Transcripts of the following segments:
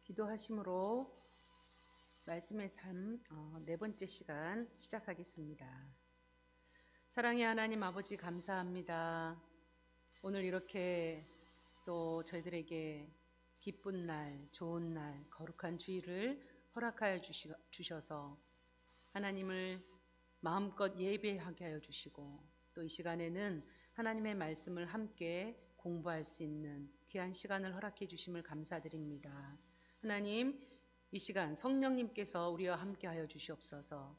기도하심으로 말씀의 삶 네 번째 시간 시작하겠습니다. 사랑의 하나님 아버지 감사합니다. 오늘 이렇게 또 저희들에게 기쁜 날, 좋은 날, 거룩한 주일을 허락하여 주셔서 하나님을 마음껏 예배하게 하여 주시고 또 이 시간에는 하나님의 말씀을 함께 공부할 수 있는 귀한 시간을 허락해 주심을 감사드립니다. 하나님, 이 시간 성령님께서 우리와 함께 하여 주시옵소서.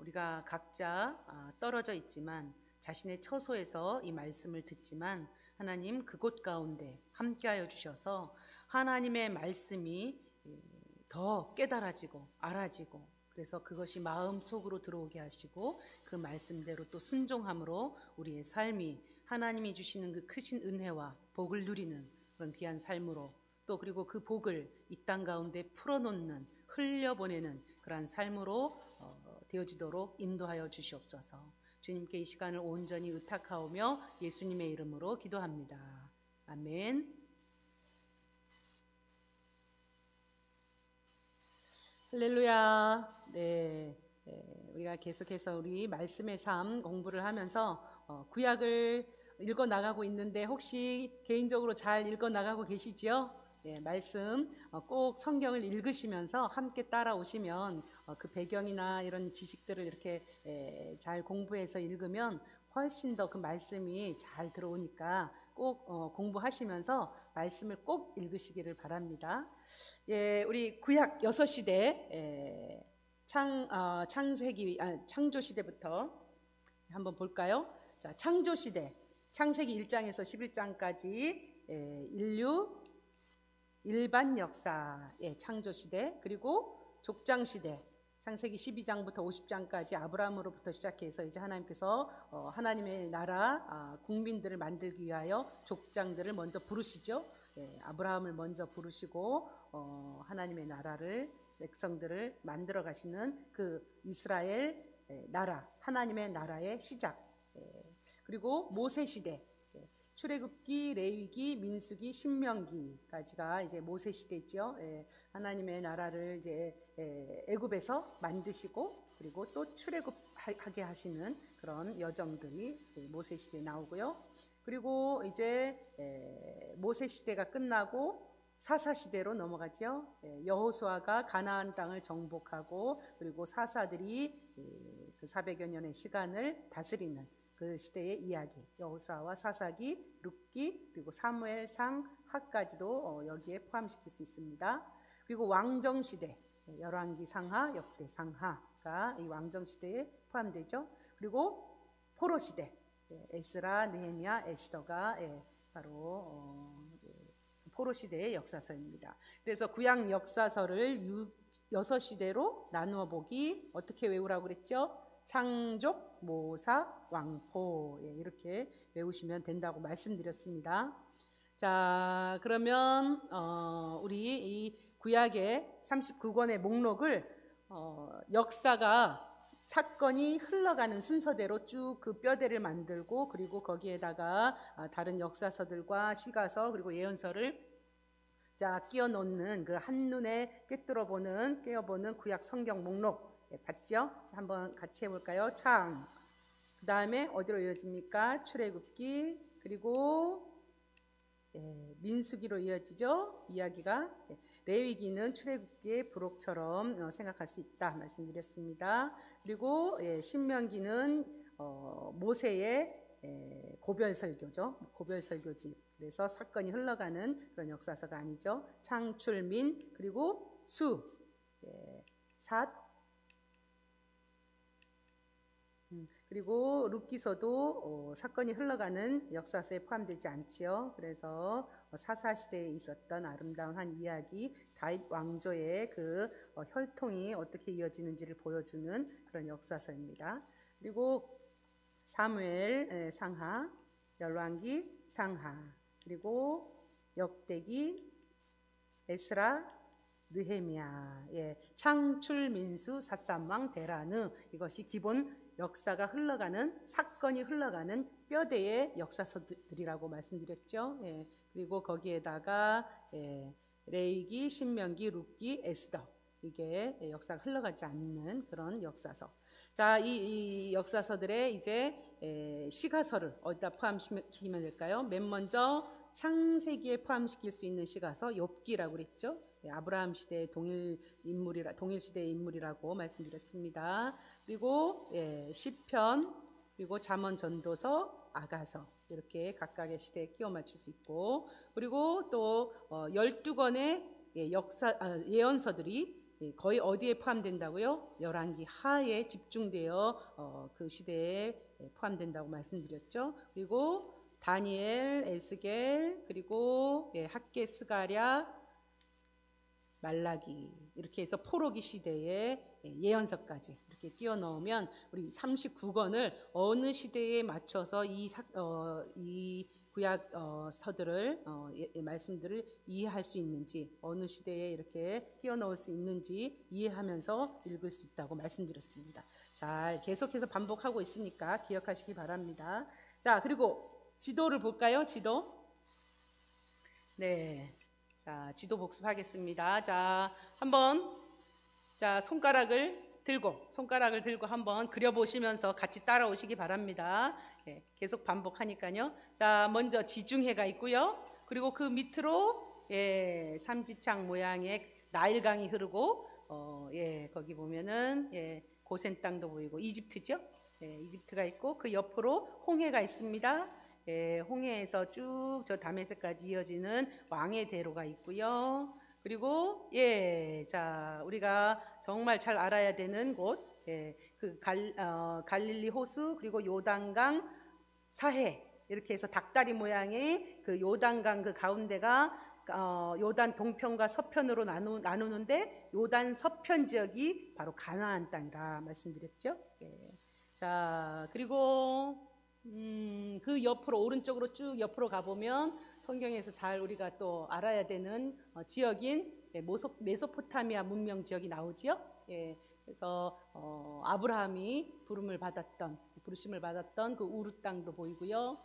우리가 각자 떨어져 있지만 자신의 처소에서 이 말씀을 듣지만 하나님 그곳 가운데 함께 하여 주셔서 하나님의 말씀이 더 깨달아지고 알아지고 그래서 그것이 마음속으로 들어오게 하시고 그 말씀대로 또 순종함으로 우리의 삶이 하나님이 주시는 그 크신 은혜와 복을 누리는 그런 귀한 삶으로 또 그리고 그 복을 이 땅 가운데 풀어놓는 흘려보내는 그러한 삶으로 되어지도록 인도하여 주시옵소서. 주님께 이 시간을 온전히 의탁하오며 예수님의 이름으로 기도합니다. 아멘. 할렐루야. 네, 우리가 계속해서 우리 말씀의 삶 공부를 하면서 구약을 읽어 나가고 있는데 혹시 개인적으로 잘 읽어 나가고 계시지요? 네, 말씀 꼭 성경을 읽으시면서 함께 따라오시면 그 배경이나 이런 지식들을 이렇게 잘 공부해서 읽으면 훨씬 더 그 말씀이 잘 들어오니까 꼭 공부하시면서 말씀을 꼭 읽으시기를 바랍니다. 예, 우리 구약 6시대 창조 시대부터 한번 볼까요? 자, 창조 시대 창세기 1장에서 11장까지 인류 일반 역사, 창조 시대, 그리고 족장 시대 창세기 12장부터 50장까지 아브라함으로부터 시작해서 이제 하나님께서 하나님의 나라 국민들을 만들기 위하여 족장들을 먼저 부르시죠. 아브라함을 먼저 부르시고 하나님의 나라를 백성들을 만들어 가시는 그 이스라엘 나라 하나님의 나라의 시작. 그리고 모세 시대 출애굽기, 레위기, 민수기, 신명기까지가 이제 모세 시대죠. 하나님의 나라를 이제 애굽에서 만드시고 그리고 또 출애굽하게 하시는 그런 여정들이 모세 시대에 나오고요. 그리고 이제 모세 시대가 끝나고 사사 시대로 넘어가죠. 여호수아가 가나안 땅을 정복하고 그리고 사사들이 그 400여 년의 시간을 다스리는 그 시대의 이야기, 여호수아와 사사기, 룻기, 그리고 사무엘상, 하까지도 여기에 포함시킬 수 있습니다. 그리고 왕정 시대, 열왕기 상하, 역대 상하가 이 왕정 시대에 포함되죠. 그리고 포로 시대, 에스라, 느헤미야, 에스더가 바로 포로 시대의 역사서입니다. 그래서 구약 역사서를 6시대로 나누어 보기 어떻게 외우라고 그랬죠? 창조, 모사, 왕포 이렇게 외우시면 된다고 말씀드렸습니다. 자, 그러면 우리 이 구약의 39권의 목록을 역사가 사건이 흘러가는 순서대로 쭉 그 뼈대를 만들고 그리고 거기에다가 다른 역사서들과 시가서 그리고 예언서를 끼워 놓는 그 한눈에 꿰어보는 구약 성경 목록 봤죠? 자, 한번 같이 해볼까요? 창, 그 다음에 어디로 이어집니까? 출애굽기, 그리고 민수기로 이어지죠? 이야기가. 레위기는 출애굽기의 부록처럼 생각할 수 있다 말씀드렸습니다. 그리고 신명기는 모세의 고별설교죠. 고별설교집. 그래서 사건이 흘러가는 그런 역사서가 아니죠. 창출민, 그리고 수, 삿, 그리고 룻기서도 사건이 흘러가는 역사서에 포함되지 않지요. 그래서 사사시대에 있었던 아름다운 한 이야기, 다윗 왕조의 그 혈통이 어떻게 이어지는지를 보여주는 그런 역사서입니다. 그리고 사무엘 상하, 열왕기 상하, 그리고 역대기, 에스라, 느헤미야, 창출민수, 삿삼왕, 데라느, 이것이 기본 역사가 흘러가는 사건이 흘러가는 뼈대의 역사서들이라고 말씀드렸죠. 그리고 거기에다가 레위기, 신명기, 룻기, 에스더. 이게 역사가 흘러가지 않는 그런 역사서. 자, 이 역사서들의 이제 시가서를 어디다 포함시키면 될까요? 맨 먼저 창세기에 포함시킬 수 있는 시가서 욥기라고 그랬죠. 아브라함 시대의 동일 시대의 인물이라고 말씀드렸습니다. 그리고 시편, 그리고 잠언, 전도서, 아가서 이렇게 각각의 시대에 끼워 맞출 수 있고, 그리고 또 12권의 예언서들이 거의 어디에 포함된다고요? 열왕기 하에 집중되어 그 시대에 포함된다고 말씀드렸죠. 그리고 다니엘, 에스겔, 그리고 학개, 스가랴, 말라기 이렇게 해서 포로기 시대의 예언서까지 이렇게 끼워 넣으면 우리 39권을 어느 시대에 맞춰서 이 구약 서들을 말씀들을 이해할 수 있는지, 어느 시대에 이렇게 끼워 넣을 수 있는지 이해하면서 읽을 수 있다고 말씀드렸습니다. 잘 계속해서 반복하고 있으니까 기억하시기 바랍니다. 자, 그리고 지도를 볼까요? 지도. 네. 자, 지도 복습하겠습니다. 자, 한번 손가락을 들고 한번 그려보시면서 같이 따라오시기 바랍니다. 계속 반복하니까요. 자, 먼저 지중해가 있고요. 그리고 그 밑으로 삼지창 모양의 나일강이 흐르고 거기 보면은 고센 땅도 보이고 이집트죠. 이집트가 있고 그 옆으로 홍해가 있습니다. 홍해에서 쭉 저 다메섹까지 이어지는 왕의 대로가 있고요. 그리고 자, 우리가 정말 잘 알아야 되는 곳, 그 갈릴리 호수, 그리고 요단강, 사해 이렇게 해서 닭다리 모양의 그 요단강 그 가운데가 요단 동편과 서편으로 나누는데 요단 서편 지역이 바로 가나안 땅이라 말씀드렸죠. 자, 그리고 그 옆으로 오른쪽으로 쭉 옆으로 가보면 성경에서 잘 우리가 또 알아야 되는 지역인 메소포타미아 문명 지역이 나오지요. 그래서 아브라함이 부르심을 받았던 그 우르 땅도 보이고요.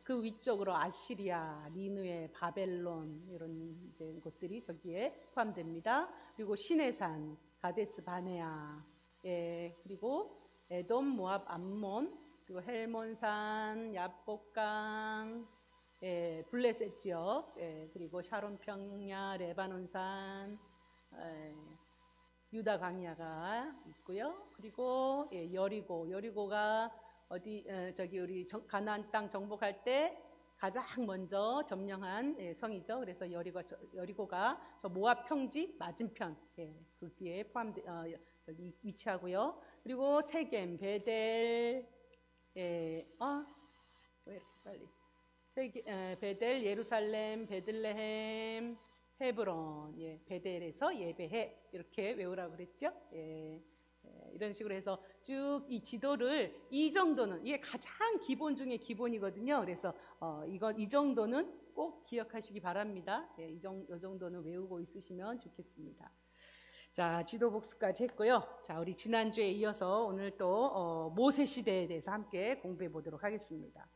그 위쪽으로 아시리아, 니느웨, 바벨론 이런 이제 곳들이 저기에 포함됩니다. 그리고 시내산, 가데스 바네아, 그리고 에돔, 모압, 암몬, 그리고 헬몬산, 야복강, 블레셋 지역, 그리고 샤론 평야, 레바논산, 유다 강야가 있고요. 그리고 여리고가 저기 우리 가나안 땅 정복할 때 가장 먼저 점령한 성이죠. 그래서 여리고가 저 모압 평지 맞은편 거기에 여기 위치하고요. 그리고 세겜, 베델, 왜 이렇게 빨리? 베델, 예루살렘, 베들레헴, 헤브론, 베델에서 예배해 이렇게 외우라고 그랬죠. 이런 식으로 해서 쭉 이 지도를 이 정도는 이게 가장 기본 중에 기본이거든요. 그래서 이 정도는 꼭 기억하시기 바랍니다. 이 정도는 외우고 있으시면 좋겠습니다. 자, 지도 복습까지 했고요. 자, 우리 지난주에 이어서 오늘 또 모세 시대에 대해서 함께 공부해 보도록 하겠습니다.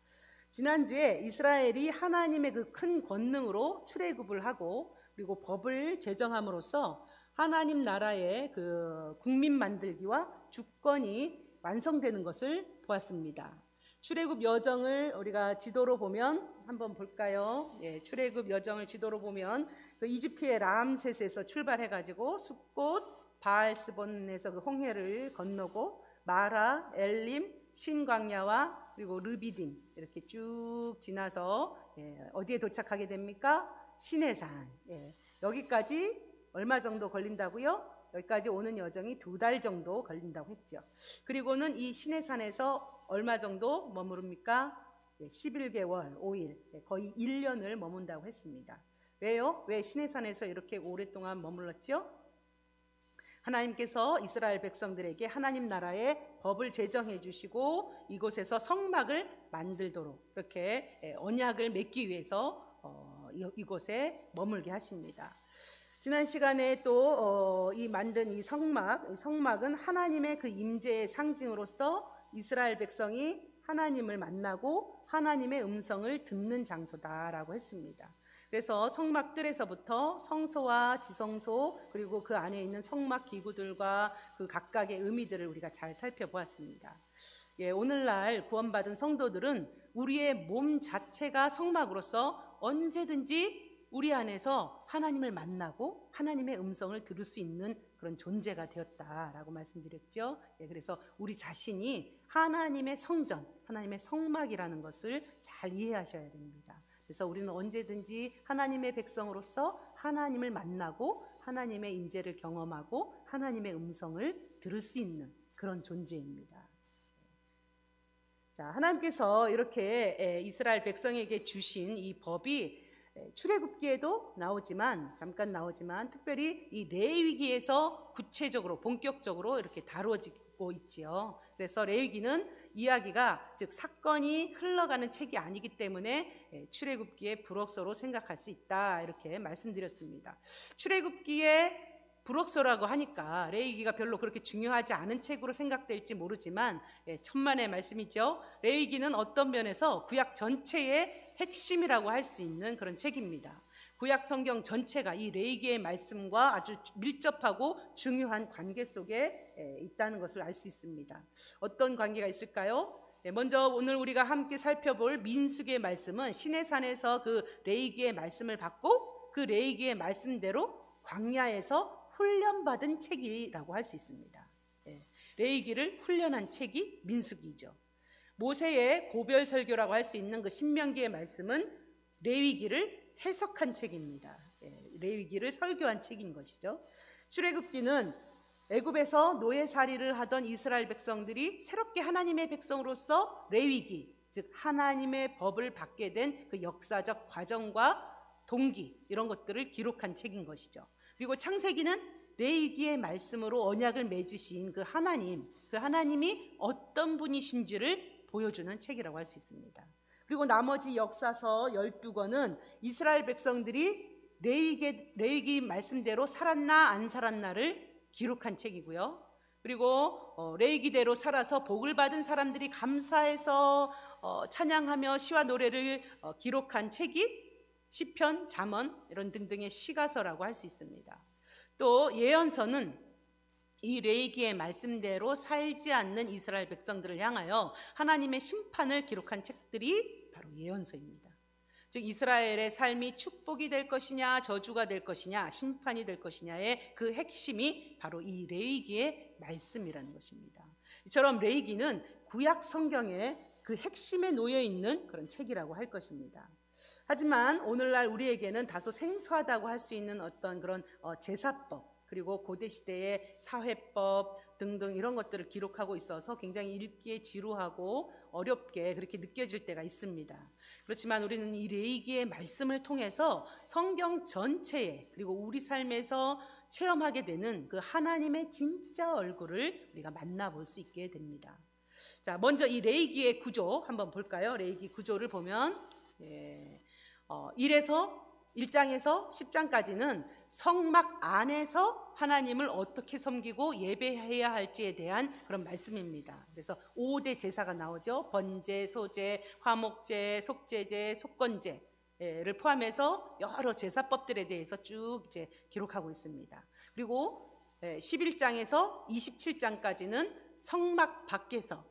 지난주에 이스라엘이 하나님의 그 큰 권능으로 출애굽을 하고 그리고 법을 제정함으로써 하나님 나라의 그 국민 만들기와 주권이 완성되는 것을 보았습니다. 출애굽 여정을 우리가 지도로 보면 한번 볼까요? 출애굽 여정을 지도로 보면 그 이집트의 람셋에서 출발해가지고 숫곳, 바알스본에서 그 홍해를 건너고 마라, 엘림, 신광야와 그리고 르비딤 이렇게 쭉 지나서 어디에 도착하게 됩니까? 시내산. 여기까지 얼마 정도 걸린다고요? 여기까지 오는 여정이 2달 정도 걸린다고 했죠. 그리고는 이 시내산에서 얼마 정도 머무릅니까? 11개월, 5일, 거의 1년을 머문다고 했습니다. 왜요? 왜 시내산에서 이렇게 오랫동안 머물렀죠? 하나님께서 이스라엘 백성들에게 하나님 나라의 법을 제정해 주시고 이곳에서 성막을 만들도록 이렇게 언약을 맺기 위해서 이곳에 머물게 하십니다. 지난 시간에 또 만든 이 성막은 하나님의 그 임재의 상징으로서 이스라엘 백성이 하나님을 만나고 하나님의 음성을 듣는 장소다라고 했습니다. 그래서 성막들에서부터 성소와 지성소 그리고 그 안에 있는 성막 기구들과 그 각각의 의미들을 우리가 잘 살펴보았습니다. 오늘날 구원받은 성도들은 우리의 몸 자체가 성막으로서 언제든지 우리 안에서 하나님을 만나고 하나님의 음성을 들을 수 있는 그런 존재가 되었다라고 말씀드렸죠. 그래서 우리 자신이 하나님의 성전, 하나님의 성막이라는 것을 잘 이해하셔야 됩니다. 그래서 우리는 언제든지 하나님의 백성으로서 하나님을 만나고 하나님의 임재를 경험하고 하나님의 음성을 들을 수 있는 그런 존재입니다. 자, 하나님께서 이렇게 이스라엘 백성에게 주신 이 법이 출애굽기에도 나오지만 잠깐 나오지만 특별히 이 레위기에서 구체적으로 본격적으로 이렇게 다루어지고 있지요. 그래서 레위기는 이야기가 즉 사건이 흘러가는 책이 아니기 때문에 출애굽기의 부록서로 생각할 수 있다 이렇게 말씀드렸습니다. 출애굽기에 부록서라고 하니까 레위기가 별로 그렇게 중요하지 않은 책으로 생각될지 모르지만 천만의 말씀이죠. 레위기는 어떤 면에서 구약 전체의 핵심이라고 할 수 있는 그런 책입니다. 구약 성경 전체가 이 레위기의 말씀과 아주 밀접하고 중요한 관계 속에 있다는 것을 알 수 있습니다. 어떤 관계가 있을까요? 먼저 오늘 우리가 함께 살펴볼 민수기의 말씀은 시내산에서 그 레위기의 말씀을 받고 그 레위기의 말씀대로 광야에서 훈련받은 책이라고 할 수 있습니다. 레위기를 훈련한 책이 민수기죠. 모세의 고별 설교라고 할 수 있는 그 신명기의 말씀은 레위기를 해석한 책입니다. 레위기를 설교한 책인 것이죠. 출애굽기는 애굽에서 노예살이를 하던 이스라엘 백성들이 새롭게 하나님의 백성으로서 레위기, 즉 하나님의 법을 받게 된 그 역사적 과정과 동기 이런 것들을 기록한 책인 것이죠. 그리고 창세기는 레위기의 말씀으로 언약을 맺으신 그 하나님이 어떤 분이신지를 보여주는 책이라고 할 수 있습니다. 그리고 나머지 역사서 12권은 이스라엘 백성들이 레위기 말씀대로 살았나 안 살았나를 기록한 책이고요. 그리고 레위기대로 살아서 복을 받은 사람들이 감사해서 찬양하며 시와 노래를 기록한 책이 시편, 잠언 이런 등등의 시가서라고 할 수 있습니다. 또 예언서는 이 레위기의 말씀대로 살지 않는 이스라엘 백성들을 향하여 하나님의 심판을 기록한 책들이 바로 예언서입니다. 즉 이스라엘의 삶이 축복이 될 것이냐 저주가 될 것이냐 심판이 될 것이냐의 그 핵심이 바로 이 레위기의 말씀이라는 것입니다. 이처럼 레위기는 구약 성경의 그 핵심에 놓여 있는 그런 책이라고 할 것입니다. 하지만 오늘날 우리에게는 다소 생소하다고 할 수 있는 어떤 그런 제사법 그리고 고대시대의 사회법 등등 이런 것들을 기록하고 있어서 굉장히 읽기에 지루하고 어렵게 그렇게 느껴질 때가 있습니다. 그렇지만 우리는 이 레위기의 말씀을 통해서 성경 전체에 그리고 우리 삶에서 체험하게 되는 그 하나님의 진짜 얼굴을 우리가 만나볼 수 있게 됩니다. 자, 먼저 이 레위기의 구조 한번 볼까요? 레위기 구조를 보면 1장에서 10장까지는 성막 안에서 하나님을 어떻게 섬기고 예배해야 할지에 대한 그런 말씀입니다. 그래서 5대 제사가 나오죠. 번제, 소제, 화목제, 속죄제, 속건제를 포함해서 여러 제사법들에 대해서 쭉 이제 기록하고 있습니다. 그리고 11장에서 27장까지는 성막 밖에서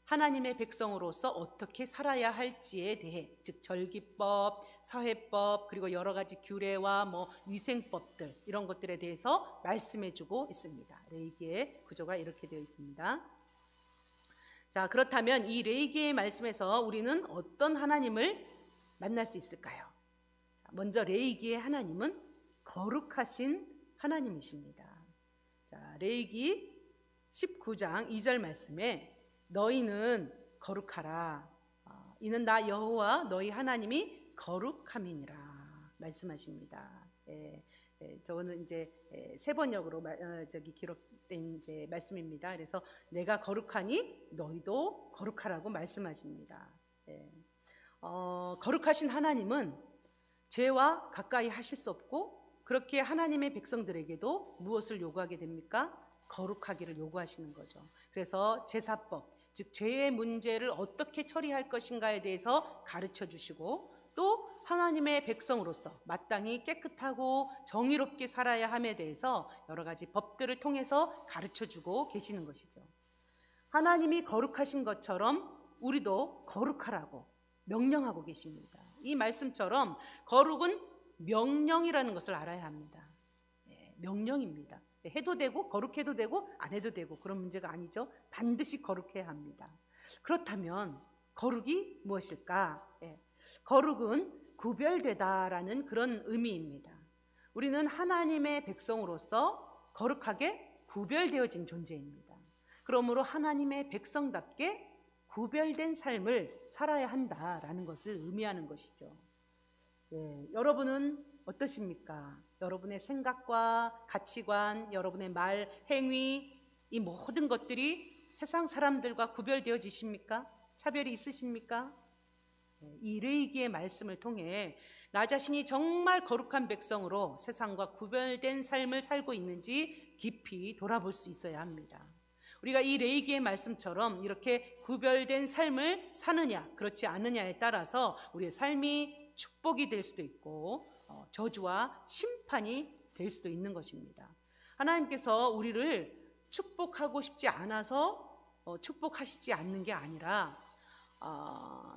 하나님의 백성으로서 어떻게 살아야 할지에 대해 즉 절기법, 사회법 그리고 여러 가지 규례와 위생법들 이런 것들에 대해서 말씀해주고 있습니다. 레위기의 구조가 이렇게 되어 있습니다. 자, 그렇다면 이 레위기의 말씀에서 우리는 어떤 하나님을 만날 수 있을까요? 자, 먼저 레위기의 하나님은 거룩하신 하나님이십니다. 자, 레위기 19장 2절 말씀에 너희는 거룩하라. 이는 나 여호와 너희 하나님이 거룩함이니라 말씀하십니다. 저는 이제 세 번역으로 기록된 이제 말씀입니다. 그래서 내가 거룩하니 너희도 거룩하라고 말씀하십니다. 거룩하신 하나님은 죄와 가까이 하실 수 없고 그렇게 하나님의 백성들에게도 무엇을 요구하게 됩니까? 거룩하기를 요구하시는 거죠. 그래서 제사법, 즉 죄의 문제를 어떻게 처리할 것인가에 대해서 가르쳐 주시고 또 하나님의 백성으로서 마땅히 깨끗하고 정의롭게 살아야 함에 대해서 여러 가지 법들을 통해서 가르쳐주고 계시는 것이죠. 하나님이 거룩하신 것처럼 우리도 거룩하라고 명령하고 계십니다. 이 말씀처럼 거룩은 명령이라는 것을 알아야 합니다. 명령입니다. 해도 되고 거룩해도 되고 안 해도 되고 그런 문제가 아니죠. 반드시 거룩해야 합니다. 그렇다면 거룩이 무엇일까? 거룩은 구별되다라는 그런 의미입니다. 우리는 하나님의 백성으로서 거룩하게 구별되어진 존재입니다. 그러므로 하나님의 백성답게 구별된 삶을 살아야 한다라는 것을 의미하는 것이죠. 여러분은 어떠십니까? 여러분의 생각과 가치관, 여러분의 말, 행위, 이 모든 것들이 세상 사람들과 구별되어지십니까? 차별이 있으십니까? 이 레위기의 말씀을 통해 나 자신이 정말 거룩한 백성으로 세상과 구별된 삶을 살고 있는지 깊이 돌아볼 수 있어야 합니다. 우리가 이 레위기의 말씀처럼 이렇게 구별된 삶을 사느냐 그렇지 않느냐에 따라서 우리의 삶이 축복이 될 수도 있고 저주와 심판이 될 수도 있는 것입니다. 하나님께서 우리를 축복하고 싶지 않아서 축복하시지 않는 게 아니라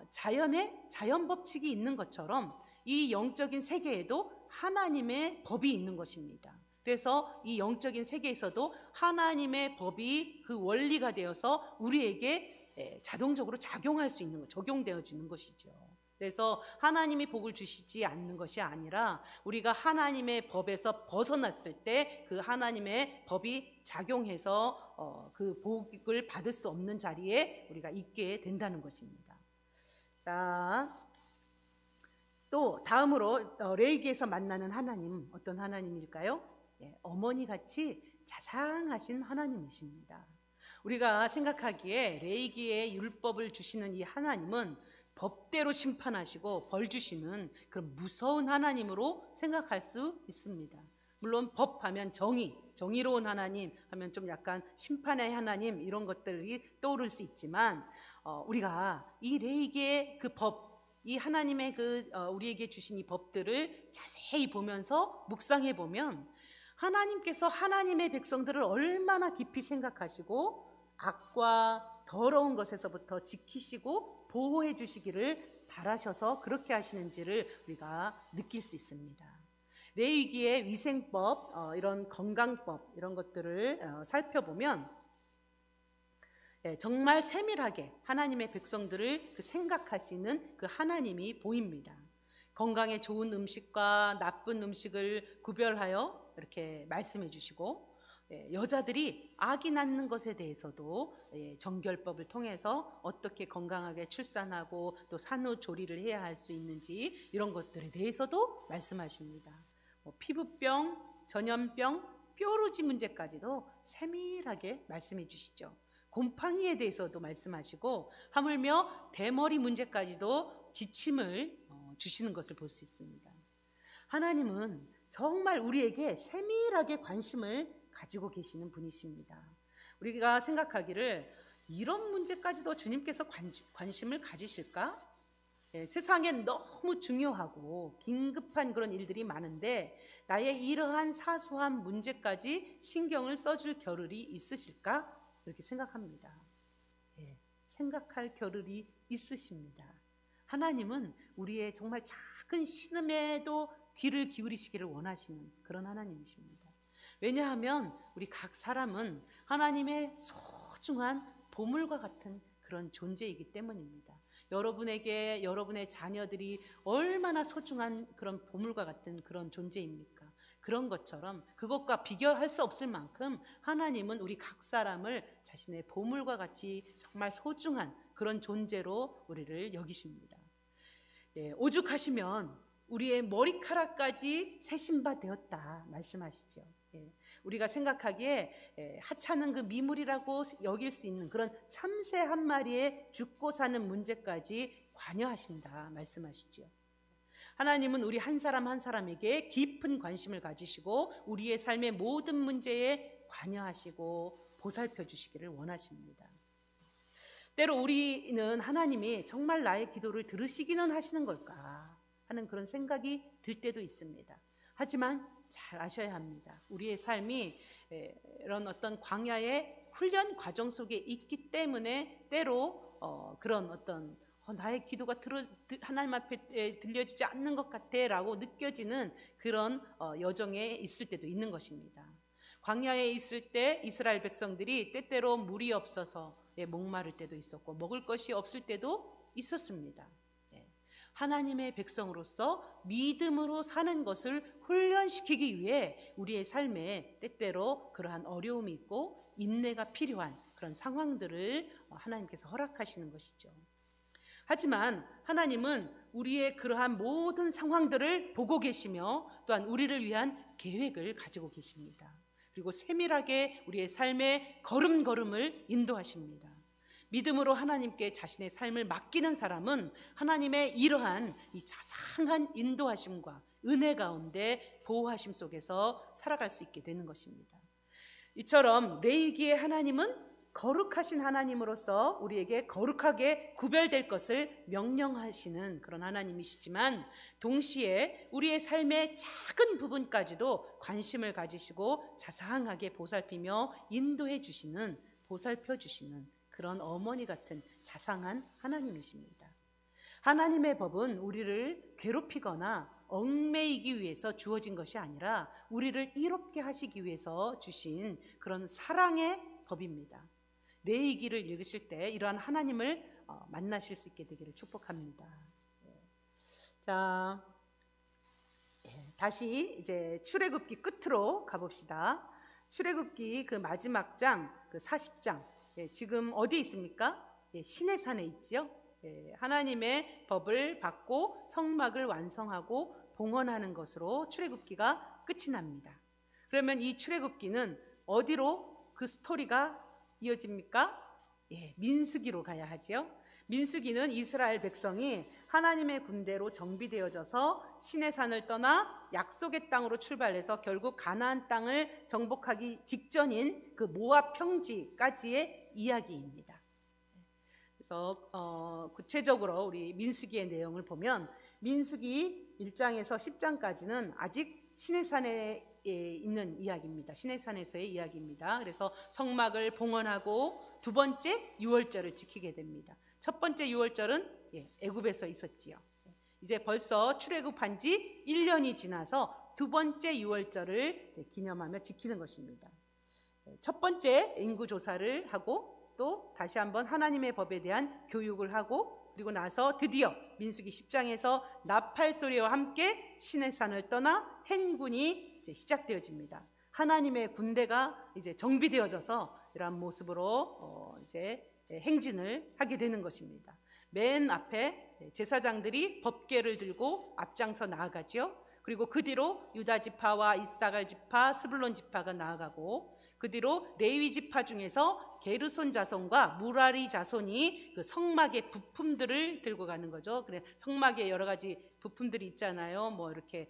자연 법칙이 있는 것처럼 이 영적인 세계에도 하나님의 법이 있는 것입니다. 그래서 이 영적인 세계에서도 하나님의 법이 그 원리가 되어서 우리에게 자동적으로 작용할 수 있는 것, 적용되어지는 것이죠. 그래서 하나님이 복을 주시지 않는 것이 아니라 우리가 하나님의 법에서 벗어났을 때 그 하나님의 법이 작용해서 그 복을 받을 수 없는 자리에 우리가 있게 된다는 것입니다. 자, 또 다음으로 레위기에서 만나는 하나님, 어떤 하나님일까요? 어머니같이 자상하신 하나님이십니다. 우리가 생각하기에 레위기의 율법을 주시는 이 하나님은 법대로 심판하시고 벌 주시는 그런 무서운 하나님으로 생각할 수 있습니다. 물론 법하면 정의로운 하나님 하면 좀 약간 심판의 하나님 이런 것들이 떠오를 수 있지만 우리가 이 레위기의 그 법, 이 하나님의 우리에게 주신 이 법들을 자세히 보면서 묵상해 보면 하나님께서 하나님의 백성들을 얼마나 깊이 생각하시고 악과 더러운 것에서부터 지키시고 보호해 주시기를 바라셔서 그렇게 하시는지를 우리가 느낄 수 있습니다. 레위기의 위생법, 이런 건강법 이런 것들을 살펴보면 정말 세밀하게 하나님의 백성들을 생각하시는 그 하나님이 보입니다. 건강에 좋은 음식과 나쁜 음식을 구별하여 이렇게 말씀해 주시고 여자들이 아기 낳는 것에 대해서도 정결법을 통해서 어떻게 건강하게 출산하고 또 산후조리를 해야 할 수 있는지 이런 것들에 대해서도 말씀하십니다. 피부병, 전염병, 뾰루지 문제까지도 세밀하게 말씀해 주시죠. 곰팡이에 대해서도 말씀하시고 하물며 대머리 문제까지도 지침을 주시는 것을 볼 수 있습니다. 하나님은 정말 우리에게 세밀하게 관심을 가지고 계시는 분이십니다. 우리가 생각하기를 이런 문제까지도 주님께서 관심을 가지실까? 세상에 너무 중요하고 긴급한 그런 일들이 많은데 나의 이러한 사소한 문제까지 신경을 써줄 겨를이 있으실까? 이렇게 생각합니다. 생각할 겨를이 있으십니다. 하나님은 우리의 정말 작은 신음에도 귀를 기울이시기를 원하시는 그런 하나님이십니다. 왜냐하면 우리 각 사람은 하나님의 소중한 보물과 같은 그런 존재이기 때문입니다. 여러분에게 여러분의 자녀들이 얼마나 소중한 그런 보물과 같은 그런 존재입니까? 그런 것처럼 그것과 비교할 수 없을 만큼 하나님은 우리 각 사람을 자신의 보물과 같이 정말 소중한 그런 존재로 우리를 여기십니다. 오죽하시면 우리의 머리카락까지 새신 바 되었다 말씀하시죠. 우리가 생각하기에 하찮은 그 미물이라고 여길 수 있는 그런 참새 한 마리에 죽고 사는 문제까지 관여하신다 말씀하시죠. 하나님은 우리 한 사람 한 사람에게 깊은 관심을 가지시고 우리의 삶의 모든 문제에 관여하시고 보살펴 주시기를 원하십니다. 때로 우리는 하나님이 정말 나의 기도를 들으시기는 하시는 걸까? 하는 그런 생각이 들 때도 있습니다. 하지만 잘 아셔야 합니다. 우리의 삶이 이런 어떤 광야의 훈련 과정 속에 있기 때문에 때로 그런 어떤 나의 기도가 하나님 앞에 들려지지 않는 것 같아 라고 느껴지는 그런 여정에 있을 때도 있는 것입니다. 광야에 있을 때 이스라엘 백성들이 때때로 물이 없어서 목마를 때도 있었고 먹을 것이 없을 때도 있었습니다. 하나님의 백성으로서 믿음으로 사는 것을 훈련시키기 위해 우리의 삶에 때때로 그러한 어려움이 있고 인내가 필요한 그런 상황들을 하나님께서 허락하시는 것이죠. 하지만 하나님은 우리의 그러한 모든 상황들을 보고 계시며 또한 우리를 위한 계획을 가지고 계십니다. 그리고 세밀하게 우리의 삶의 걸음걸음을 인도하십니다. 믿음으로 하나님께 자신의 삶을 맡기는 사람은 하나님의 이러한 이 자상한 인도하심과 은혜 가운데 보호하심 속에서 살아갈 수 있게 되는 것입니다. 이처럼 레위기의 하나님은 거룩하신 하나님으로서 우리에게 거룩하게 구별될 것을 명령하시는 그런 하나님이시지만 동시에 우리의 삶의 작은 부분까지도 관심을 가지시고 자상하게 보살피며 인도해 주시는, 보살펴 주시는 그런 어머니 같은 자상한 하나님이십니다. 하나님의 법은 우리를 괴롭히거나 얽매이기 위해서 주어진 것이 아니라 우리를 이롭게 하시기 위해서 주신 그런 사랑의 법입니다. 레위기를 읽으실 때 이러한 하나님을 만나실 수 있게 되기를 축복합니다. 자, 다시 이제 출애굽기 끝으로 가봅시다. 출애굽기 그 마지막 장, 그 40장, 지금 어디에 있습니까? 시내산에 있지요. 하나님의 법을 받고 성막을 완성하고 봉헌하는 것으로 출애굽기가 끝이 납니다. 그러면 이 출애굽기는 어디로 그 스토리가 이어집니까? 민수기로 가야 하지요. 민수기는 이스라엘 백성이 하나님의 군대로 정비되어져서 시내산을 떠나 약속의 땅으로 출발해서 결국 가나안 땅을 정복하기 직전인 그 모압 평지까지의 이야기입니다. 그래서 구체적으로 우리 민수기의 내용을 보면 민수기 1장에서 10장까지는 아직 시내산에 있는 이야기입니다. 시내산에서의 이야기입니다. 그래서 성막을 봉헌하고 두 번째 유월절을 지키게 됩니다. 첫 번째 유월절은 애굽에서 있었지요. 이제 벌써 출애굽한 지 1년이 지나서 두 번째 유월절을 기념하며 지키는 것입니다. 첫 번째 인구조사를 하고 또 다시 한번 하나님의 법에 대한 교육을 하고 그리고 나서 드디어 민수기 10장에서 나팔 소리와 함께 시내산을 떠나 행군이 이제 시작되어집니다. 하나님의 군대가 이제 정비되어져서 이러한 모습으로 이제 행진을 하게 되는 것입니다. 맨 앞에 제사장들이 법궤를 들고 앞장서 나아가죠. 그리고 그 뒤로 유다 지파와 이사갈 지파, 스불론 지파가 나아가고 그 뒤로 레위 지파 중에서 게르손 자손과 무라리 자손이 그 성막의 부품들을 들고 가는 거죠. 그래 성막에 여러 가지 부품들이 있잖아요. 뭐 이렇게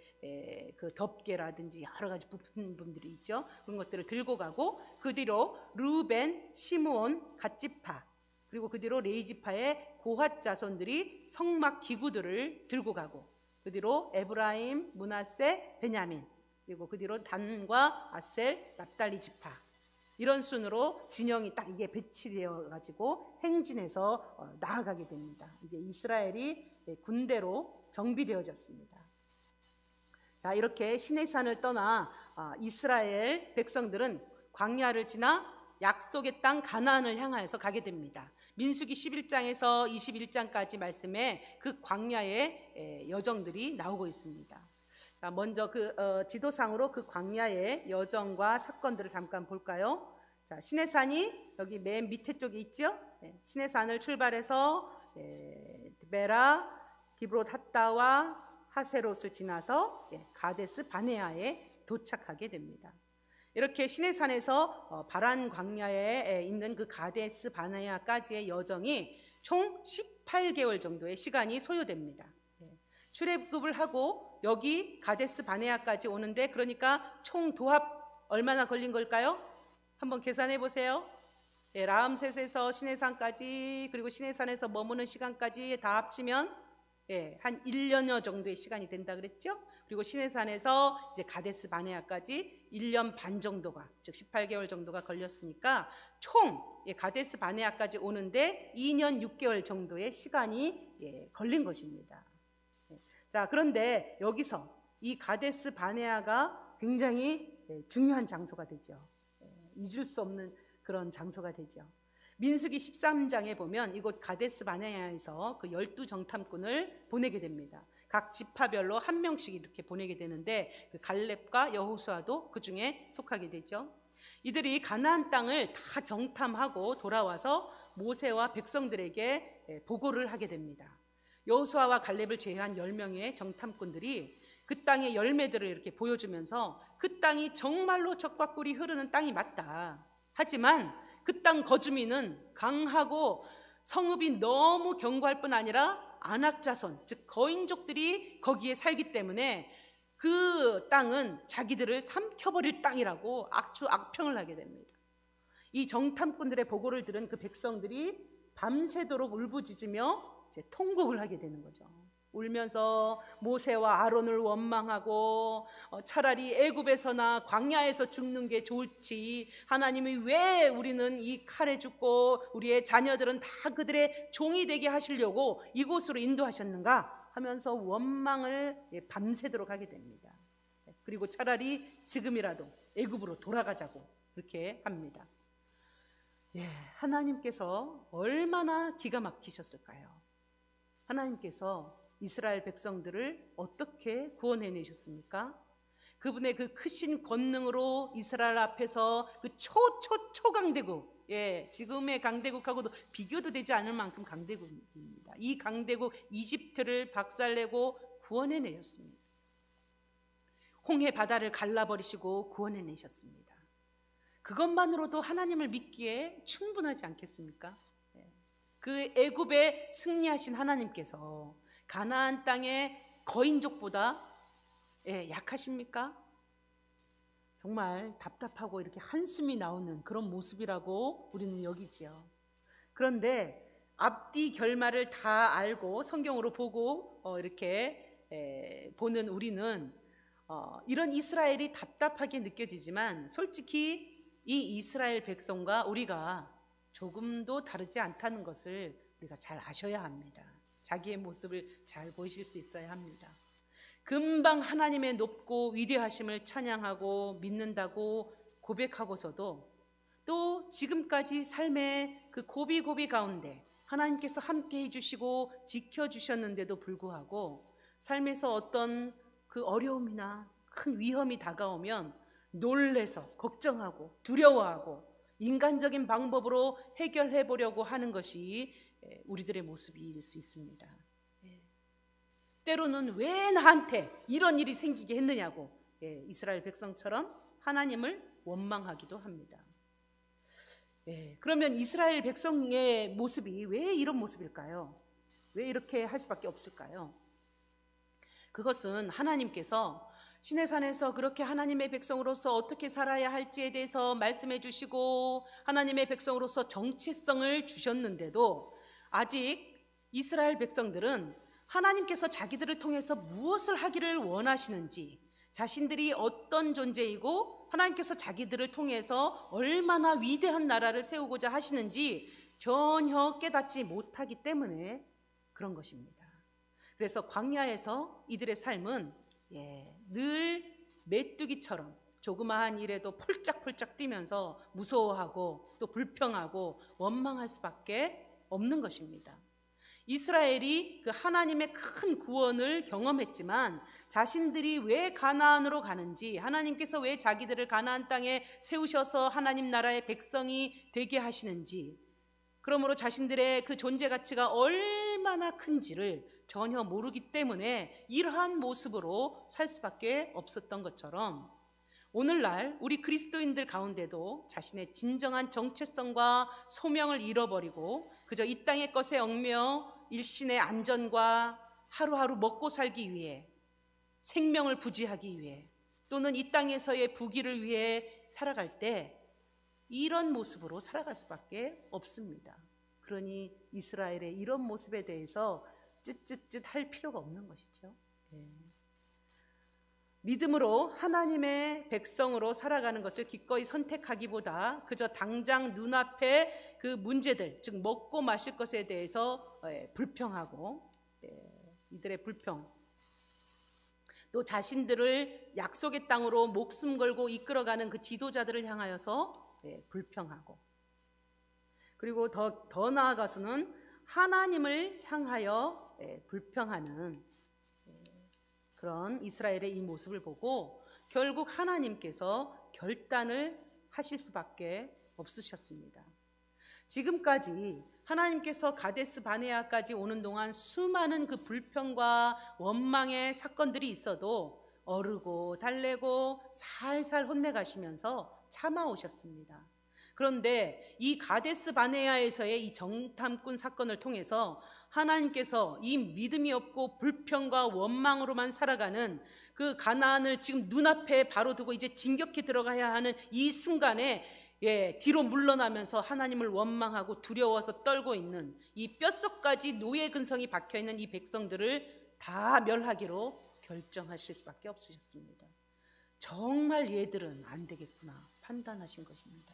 그 덮개라든지 여러 가지 부품들이 있죠. 그런 것들을 들고 가고 그 뒤로 루벤, 시므온, 갓 지파 그리고 그 뒤로 레위 지파의 고핫 자손들이 성막 기구들을 들고 가고 그 뒤로 에브라임, 므낫세, 베냐민 그리고 그 뒤로 단과 아셀, 납달리 지파 이런 순으로 진영이 딱 이게 배치되어 가지고 행진해서 나아가게 됩니다. 이제 이스라엘이 군대로 정비되어졌습니다. 자, 이렇게 시내산을 떠나 이스라엘 백성들은 광야를 지나 약속의 땅 가나안을 향하여서 가게 됩니다. 민수기 11장에서 21장까지 말씀에 그 광야의 여정들이 나오고 있습니다. 자, 먼저 그 지도상으로 그 광야의 여정과 사건들을 잠깐 볼까요? 자, 시내산이 여기 맨 밑에 쪽에 있죠? 시내산을 출발해서 드베라, 기브롯 핫다와 하세롯을 지나서 가데스 바네아에 도착하게 됩니다. 이렇게 시내산에서 바란 광야에 있는 그 가데스 바네아까지의 여정이 총 18개월 정도의 시간이 소요됩니다. 출애굽을 하고 여기 가데스 바네아까지 오는데 그러니까 총 도합 얼마나 걸린 걸까요? 한번 계산해 보세요. 라암셋에서 시내산까지 그리고 시내산에서 머무는 시간까지 다 합치면 한 1년여 정도의 시간이 된다 그랬죠. 그리고 시내산에서 이제 가데스 바네아까지 1년 반 정도가, 즉 18개월 정도가 걸렸으니까 총 가데스 바네아까지 오는데 2년 6개월 정도의 시간이 걸린 것입니다. 자, 그런데 여기서 이 가데스 바네아가 굉장히 중요한 장소가 되죠. 잊을 수 없는 그런 장소가 되죠. 민수기 13장에 보면 이곳 가데스 바네아에서 그 12정탐꾼을 보내게 됩니다. 각 지파별로 한 명씩 이렇게 보내게 되는데 그 갈렙과 여호수아도 그 중에 속하게 되죠. 이들이 가나안 땅을 다 정탐하고 돌아와서 모세와 백성들에게 보고를 하게 됩니다. 여호수아와 갈렙을 제외한 10명의 정탐꾼들이 그 땅의 열매들을 이렇게 보여주면서 그 땅이 정말로 젖과 꿀이 흐르는 땅이 맞다. 하지만 그 땅 거주민은 강하고 성읍이 너무 견고할 뿐 아니라 안악자손, 즉 거인족들이 거기에 살기 때문에 그 땅은 자기들을 삼켜버릴 땅이라고 악평을 하게 됩니다. 이 정탐꾼들의 보고를 들은 그 백성들이 밤새도록 울부짖으며 이제 통곡을 하게 되는 거죠. 울면서 모세와 아론을 원망하고 차라리 애굽에서나 광야에서 죽는 게 좋을지, 하나님이 왜 우리는 이 칼에 죽고 우리의 자녀들은 다 그들의 종이 되게 하시려고 이곳으로 인도하셨는가 하면서 원망을 밤새도록 하게 됩니다. 그리고 차라리 지금이라도 애굽으로 돌아가자고 그렇게 합니다. 하나님께서 얼마나 기가 막히셨을까요? 하나님께서 이스라엘 백성들을 어떻게 구원해내셨습니까? 그분의 그 크신 권능으로 이스라엘 앞에서 그 초강대국, 지금의 강대국하고도 비교도 되지 않을 만큼 강대국입니다. 이 강대국 이집트를 박살내고 구원해내셨습니다. 홍해 바다를 갈라버리시고 구원해내셨습니다. 그것만으로도 하나님을 믿기에 충분하지 않겠습니까? 그 애굽에 승리하신 하나님께서 가나안 땅의 거인족보다 약하십니까? 정말 답답하고 이렇게 한숨이 나오는 그런 모습이라고 우리는 여기지요. 그런데 앞뒤 결말을 다 알고 성경으로 보고 이렇게 보는 우리는 이런 이스라엘이 답답하게 느껴지지만 솔직히 이 이스라엘 백성과 우리가 조금도 다르지 않다는 것을 우리가 잘 아셔야 합니다. 자기의 모습을 잘 보실 수 있어야 합니다. 금방 하나님의 높고 위대하심을 찬양하고 믿는다고 고백하고서도 또 지금까지 삶의 그 고비고비 가운데 하나님께서 함께 해주시고 지켜주셨는데도 불구하고 삶에서 어떤 그 어려움이나 큰 위험이 다가오면 놀래서 걱정하고 두려워하고 인간적인 방법으로 해결해 보려고 하는 것이 우리들의 모습일 수 있습니다. 때로는 왜 나한테 이런 일이 생기게 했느냐고 이스라엘 백성처럼 하나님을 원망하기도 합니다. 그러면 이스라엘 백성의 모습이 왜 이런 모습일까요? 왜 이렇게 할 수밖에 없을까요? 그것은 하나님께서 시내산에서 그렇게 하나님의 백성으로서 어떻게 살아야 할지에 대해서 말씀해 주시고 하나님의 백성으로서 정체성을 주셨는데도 아직 이스라엘 백성들은 하나님께서 자기들을 통해서 무엇을 하기를 원하시는지, 자신들이 어떤 존재이고 하나님께서 자기들을 통해서 얼마나 위대한 나라를 세우고자 하시는지 전혀 깨닫지 못하기 때문에 그런 것입니다. 그래서 광야에서 이들의 삶은 늘 메뚜기처럼 조그마한 일에도 폴짝폴짝 뛰면서 무서워하고 또 불평하고 원망할 수밖에 없는 것입니다. 이스라엘이 그 하나님의 큰 구원을 경험했지만 자신들이 왜 가나안으로 가는지, 하나님께서 왜 자기들을 가나안 땅에 세우셔서 하나님 나라의 백성이 되게 하시는지, 그러므로 자신들의 그 존재 가치가 얼마나 큰지를 전혀 모르기 때문에 이러한 모습으로 살 수밖에 없었던 것처럼 오늘날 우리 그리스도인들 가운데도 자신의 진정한 정체성과 소명을 잃어버리고 그저 이 땅의 것에 얽매여 일신의 안전과 하루하루 먹고 살기 위해, 생명을 부지하기 위해, 또는 이 땅에서의 부귀를 위해 살아갈 때 이런 모습으로 살아갈 수밖에 없습니다. 그러니 이스라엘의 이런 모습에 대해서 쯧쯧쯧 할 필요가 없는 것이죠. 예. 믿음으로 하나님의 백성으로 살아가는 것을 기꺼이 선택하기보다 그저 당장 눈앞에 그 문제들, 즉 먹고 마실 것에 대해서 불평하고, 이들의 불평, 또 자신들을 약속의 땅으로 목숨 걸고 이끌어가는 그 지도자들을 향하여서 불평하고, 그리고 더 나아가서는 하나님을 향하여 불평하는 그런 이스라엘의 이 모습을 보고 결국 하나님께서 결단을 하실 수밖에 없으셨습니다. 지금까지 하나님께서 가데스 바네아까지 오는 동안 수많은 그 불평과 원망의 사건들이 있어도 어르고 달래고 살살 혼내가시면서 참아오셨습니다. 그런데 이 가데스 바네아에서의 이 정탐꾼 사건을 통해서 하나님께서 이 믿음이 없고 불평과 원망으로만 살아가는 그 가나안을 지금 눈앞에 바로 두고 이제 진격해 들어가야 하는 이 순간에 뒤로 물러나면서 하나님을 원망하고 두려워서 떨고 있는 이 뼛속까지 노예 근성이 박혀있는 이 백성들을 다 멸하기로 결정하실 수밖에 없으셨습니다. 정말 얘들은 안 되겠구나 판단하신 것입니다.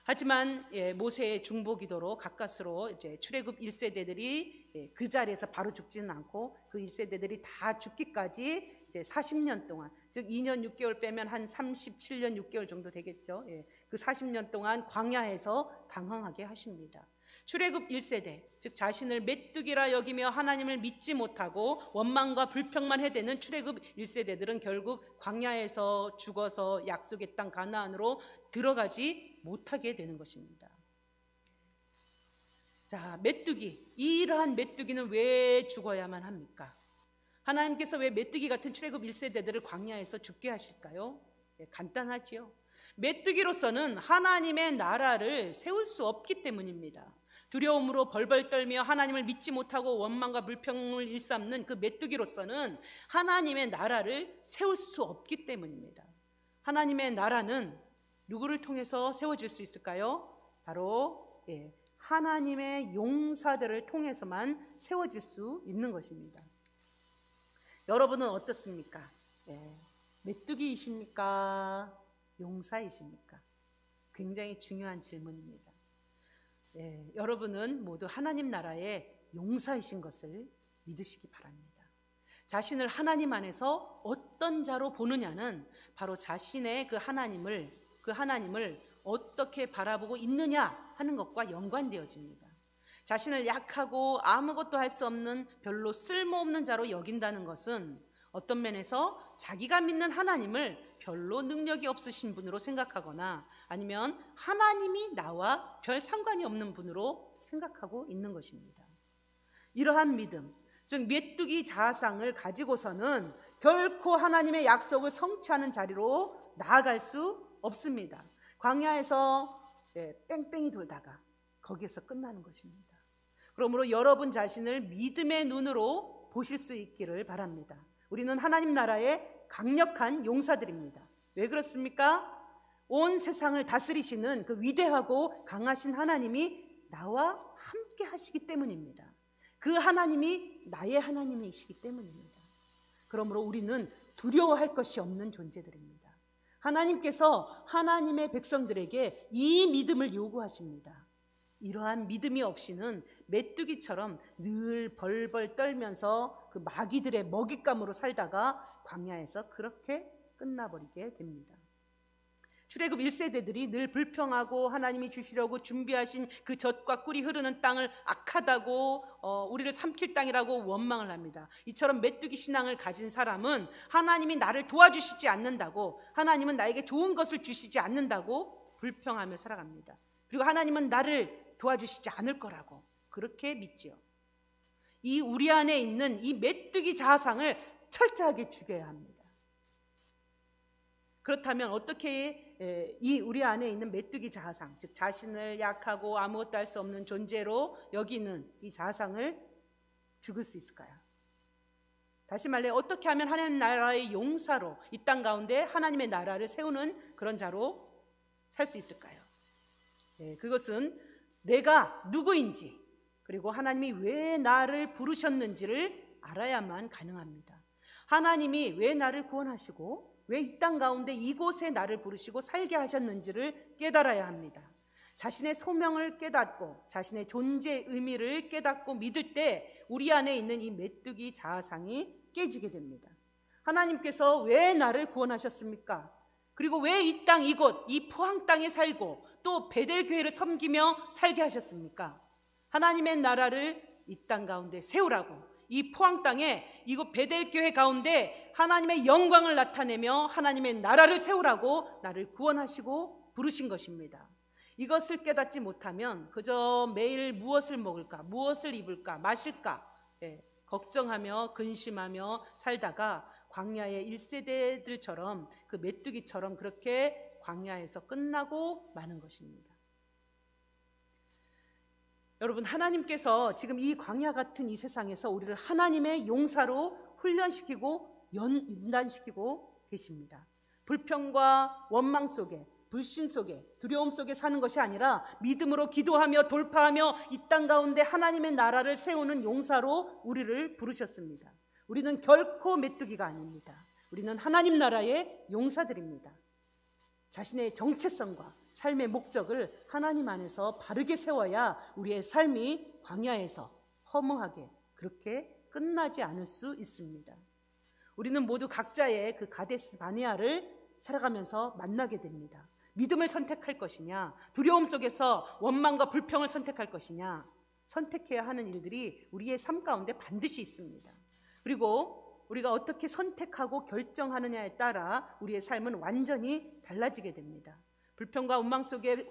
하지만 모세의 중보기도로 가까스로 이제 출애굽 1세대들이 그 자리에서 바로 죽지는 않고 그 1세대들이 다 죽기까지 이제 40년 동안, 즉 2년 6개월 빼면 한 37년 6개월 정도 되겠죠. 그 40년 동안 광야에서 방황하게 하십니다. 출애굽 1세대, 즉 자신을 메뚜기라 여기며 하나님을 믿지 못하고 원망과 불평만 해대는 출애굽 1세대들은 결국 광야에서 죽어서 약속의 땅 가나안으로 들어가지 못하게 되는 것입니다. 자, 메뚜기, 이러한 메뚜기는 왜 죽어야만 합니까? 하나님께서 왜 메뚜기 같은 출애굽 1세대들을 광야에서 죽게 하실까요? 간단하지요. 메뚜기로서는 하나님의 나라를 세울 수 없기 때문입니다. 두려움으로 벌벌 떨며 하나님을 믿지 못하고 원망과 불평을 일삼는 그 메뚜기로서는 하나님의 나라를 세울 수 없기 때문입니다. 하나님의 나라는 누구를 통해서 세워질 수 있을까요? 바로 하나님의 용사들을 통해서만 세워질 수 있는 것입니다. 여러분은 어떻습니까? 메뚜기이십니까? 용사이십니까? 굉장히 중요한 질문입니다. 여러분은 모두 하나님 나라의 용사이신 것을 믿으시기 바랍니다. 자신을 하나님 안에서 어떤 자로 보느냐는 바로 자신의 그 하나님을 어떻게 바라보고 있느냐 하는 것과 연관되어집니다. 자신을 약하고 아무것도 할 수 없는 별로 쓸모없는 자로 여긴다는 것은 어떤 면에서 자기가 믿는 하나님을 별로 능력이 없으신 분으로 생각하거나 아니면 하나님이 나와 별 상관이 없는 분으로 생각하고 있는 것입니다. 이러한 믿음, 즉 메뚜기 자아상을 가지고서는 결코 하나님의 약속을 성취하는 자리로 나아갈 수 없습니다. 광야에서 뺑뺑이 돌다가 거기에서 끝나는 것입니다. 그러므로 여러분 자신을 믿음의 눈으로 보실 수 있기를 바랍니다. 우리는 하나님 나라의 강력한 용사들입니다. 왜 그렇습니까? 온 세상을 다스리시는 그 위대하고 강하신 하나님이 나와 함께 하시기 때문입니다. 그 하나님이 나의 하나님이시기 때문입니다. 그러므로 우리는 두려워할 것이 없는 존재들입니다. 하나님께서 하나님의 백성들에게 이 믿음을 요구하십니다. 이러한 믿음이 없이는 메뚜기처럼 늘 벌벌 떨면서 그 마귀들의 먹잇감으로 살다가 광야에서 그렇게 끝나버리게 됩니다. 출애굽 1세대들이 늘 불평하고 하나님이 주시려고 준비하신 그 젖과 꿀이 흐르는 땅을 악하다고 우리를 삼킬 땅이라고 원망을 합니다. 이처럼 메뚜기 신앙을 가진 사람은 하나님이 나를 도와주시지 않는다고, 하나님은 나에게 좋은 것을 주시지 않는다고 불평하며 살아갑니다. 그리고 하나님은 나를 도와주시지 않을 거라고 그렇게 믿지요. 이 우리 안에 있는 이 메뚜기 자아상을 철저하게 죽여야 합니다. 그렇다면 어떻게 이 우리 안에 있는 메뚜기 자아상, 즉 자신을 약하고 아무것도 할 수 없는 존재로 여기는 이 자아상을 죽일 수 있을까요? 다시 말해 어떻게 하면 하나님 나라의 용사로 이 땅 가운데 하나님의 나라를 세우는 그런 자로 살 수 있을까요? 그것은 내가 누구인지, 그리고 하나님이 왜 나를 부르셨는지를 알아야만 가능합니다. 하나님이 왜 나를 구원하시고 왜 이 땅 가운데 이곳에 나를 부르시고 살게 하셨는지를 깨달아야 합니다. 자신의 소명을 깨닫고 자신의 존재의 의미를 깨닫고 믿을 때 우리 안에 있는 이 메뚜기 자아상이 깨지게 됩니다. 하나님께서 왜 나를 구원하셨습니까? 그리고 왜 이 땅 이곳 이 포항 땅에 살고 또 베델 교회를 섬기며 살게 하셨습니까? 하나님의 나라를 이 땅 가운데 세우라고, 이 포항 땅에 이곳 베델 교회 가운데 하나님의 영광을 나타내며 하나님의 나라를 세우라고 나를 구원하시고 부르신 것입니다. 이것을 깨닫지 못하면 그저 매일 무엇을 먹을까, 무엇을 입을까, 마실까 걱정하며 근심하며 살다가 광야의 1세대들처럼 그 메뚜기처럼 그렇게 광야에서 끝나고 마는 것입니다. 여러분, 하나님께서 지금 이 광야 같은 이 세상에서 우리를 하나님의 용사로 훈련시키고 연단시키고 계십니다. 불평과 원망 속에, 불신 속에, 두려움 속에 사는 것이 아니라 믿음으로 기도하며 돌파하며 이 땅 가운데 하나님의 나라를 세우는 용사로 우리를 부르셨습니다. 우리는 결코 메뚜기가 아닙니다. 우리는 하나님 나라의 용사들입니다. 자신의 정체성과 삶의 목적을 하나님 안에서 바르게 세워야 우리의 삶이 광야에서 허무하게 그렇게 끝나지 않을 수 있습니다. 우리는 모두 각자의 그 가데스 바네아를 살아가면서 만나게 됩니다. 믿음을 선택할 것이냐, 두려움 속에서 원망과 불평을 선택할 것이냐, 선택해야 하는 일들이 우리의 삶 가운데 반드시 있습니다. 그리고 우리가 어떻게 선택하고 결정하느냐에 따라 우리의 삶은 완전히 달라지게 됩니다. 불평과 원망 속에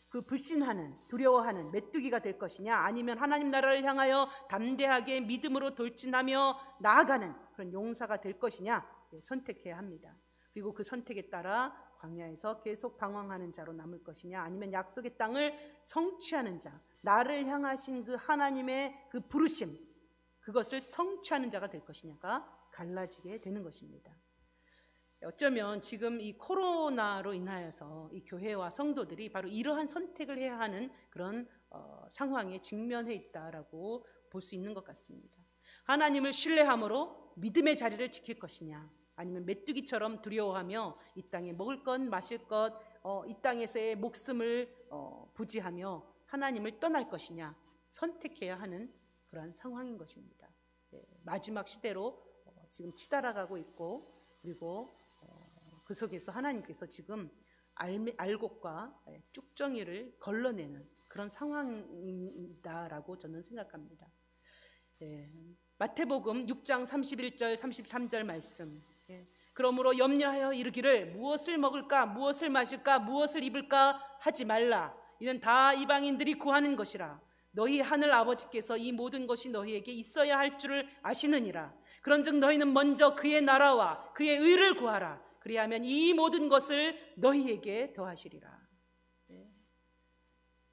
그 불신하는, 두려워하는 메뚜기가 될 것이냐, 아니면 하나님 나라를 향하여 담대하게 믿음으로 돌진하며 나아가는 그런 용사가 될 것이냐 선택해야 합니다. 그리고 그 선택에 따라 광야에서 계속 방황하는 자로 남을 것이냐, 아니면 약속의 땅을 성취하는 자, 나를 향하신 그 하나님의 그 부르심, 그것을 성취하는 자가 될 것이냐가 갈라지게 되는 것입니다. 어쩌면 지금 이 코로나로 인하여서 이 교회와 성도들이 바로 이러한 선택을 해야 하는 그런 상황에 직면해 있다라고 볼 수 있는 것 같습니다. 하나님을 신뢰함으로 믿음의 자리를 지킬 것이냐, 아니면 메뚜기처럼 두려워하며 이 땅에 먹을 것, 마실 것, 이 땅에서의 목숨을 부지하며 하나님을 떠날 것이냐 선택해야 하는 그러한 상황인 것입니다. 마지막 시대로 지금 치달아가고 있고, 그리고 그 속에서 하나님께서 지금 알곡과 쭉정이를 걸러내는 그런 상황이다라고 저는 생각합니다. 마태복음 6장 31절 33절 말씀, 그러므로 염려하여 이르기를 무엇을 먹을까, 무엇을 마실까, 무엇을 입을까 하지 말라. 이는 다 이방인들이 구하는 것이라. 너희 하늘 아버지께서 이 모든 것이 너희에게 있어야 할 줄을 아시느니라. 그런즉 너희는 먼저 그의 나라와 그의 의를 구하라. 그리하면 이 모든 것을 너희에게 더하시리라.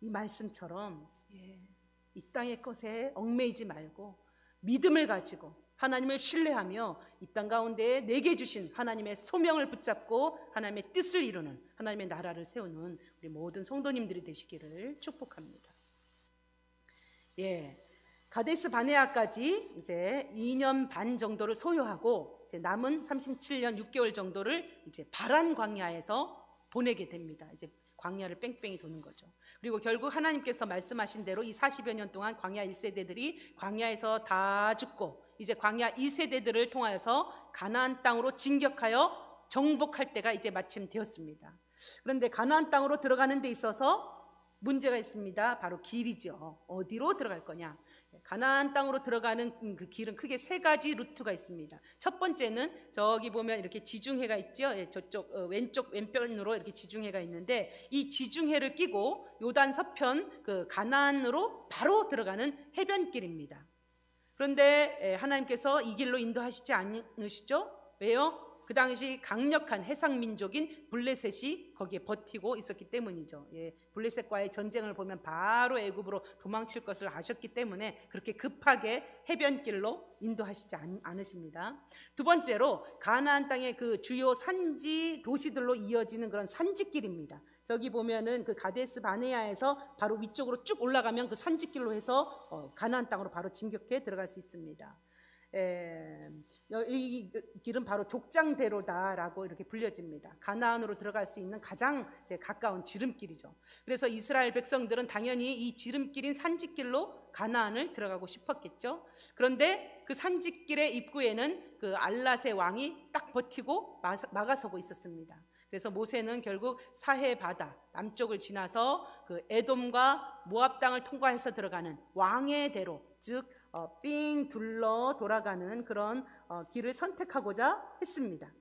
이 말씀처럼 이 땅의 것에 얽매이지 말고 믿음을 가지고 하나님을 신뢰하며 이 땅 가운데 내게 주신 하나님의 소명을 붙잡고 하나님의 뜻을 이루는, 하나님의 나라를 세우는 우리 모든 성도님들이 되시기를 축복합니다. 가데스 바네아까지 이제 2년 반 정도를 소요하고 이제 남은 37년 6개월 정도를 이제 바란 광야에서 보내게 됩니다. 이제 광야를 뺑뺑이 도는 거죠. 그리고 결국 하나님께서 말씀하신 대로 이 40여 년 동안 광야 1세대들이 광야에서 다 죽고 이제 광야 2세대들을 통하여서 가나안 땅으로 진격하여 정복할 때가 이제 마침 되었습니다. 그런데 가나안 땅으로 들어가는 데 있어서 문제가 있습니다. 바로 길이죠. 어디로 들어갈 거냐. 가나안 땅으로 들어가는 그 길은 크게 세 가지 루트가 있습니다. 첫 번째는 저기 보면 이렇게 지중해가 있죠. 저쪽 왼쪽 왼편으로 이렇게 지중해가 있는데, 이 지중해를 끼고 요단 서편 그 가나안으로 바로 들어가는 해변길입니다. 그런데 하나님께서 이 길로 인도하시지 않으시죠? 왜요? 그 당시 강력한 해상 민족인 블레셋이 거기에 버티고 있었기 때문이죠. 예, 블레셋과의 전쟁을 보면 바로 애굽으로 도망칠 것을 아셨기 때문에 그렇게 급하게 해변길로 인도하시지 않으십니다. 두 번째로 가나안 땅의 그 주요 산지 도시들로 이어지는 그런 산지길입니다. 저기 보면은 그 가데스 바네아에서 바로 위쪽으로 쭉 올라가면 그 산지길로 해서 가나안 땅으로 바로 진격해 들어갈 수 있습니다. 이 길은 바로 족장대로다라고 이렇게 불려집니다. 가나안으로 들어갈 수 있는 가장 가까운 지름길이죠. 그래서 이스라엘 백성들은 당연히 이 지름길인 산지길로 가나안을 들어가고 싶었겠죠. 그런데 그 산지길의 입구에는 그 알랏의 왕이 딱 버티고 막아서고 있었습니다. 그래서 모세는 결국 사해 바다 남쪽을 지나서 그 에돔과 모압 땅을 통과해서 들어가는 왕의 대로, 즉 삥 둘러 돌아가는 그런 길을 선택하고자 했습니다.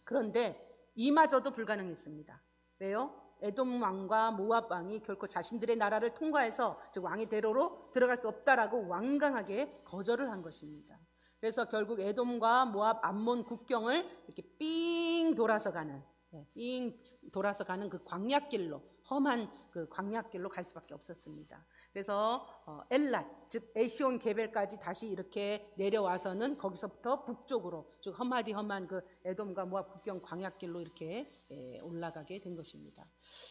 그런데 이마저도 불가능했습니다. 왜요? 에돔 왕과 모압 왕이 결코 자신들의 나라를 통과해서 즉 왕의 대로로 들어갈 수 없다라고 완강하게 거절을 한 것입니다. 그래서 결국 에돔과 모압 암몬 국경을 이렇게 삥 돌아서 가는 그 광야길로, 험한 그 광야길로 갈 수밖에 없었습니다. 그래서 엘랏 즉 에시온 게벨까지 다시 이렇게 내려와서는 거기서부터 북쪽으로 즉 험한 그 에돔과 모압 국경 광야길로 이렇게 올라가게 된 것입니다.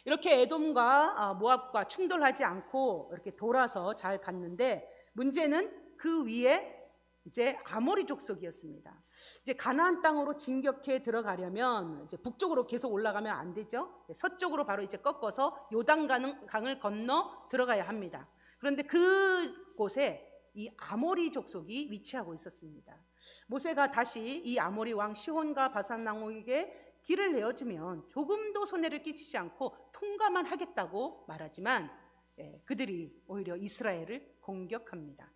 이렇게 에돔과 모압과 충돌하지 않고 이렇게 돌아서 잘 갔는데 문제는 그 위에 이제 아모리 족속이었습니다. 이제 가나안 땅으로 진격해 들어가려면 이제 북쪽으로 계속 올라가면 안 되죠. 서쪽으로 바로 이제 꺾어서 요단강을 건너 들어가야 합니다. 그런데 그곳에 이 아모리 족속이 위치하고 있었습니다. 모세가 다시 이 아모리 왕 시혼과 바산 왕에게 길을 내어주면 조금도 손해를 끼치지 않고 통과만 하겠다고 말하지만 그들이 오히려 이스라엘을 공격합니다.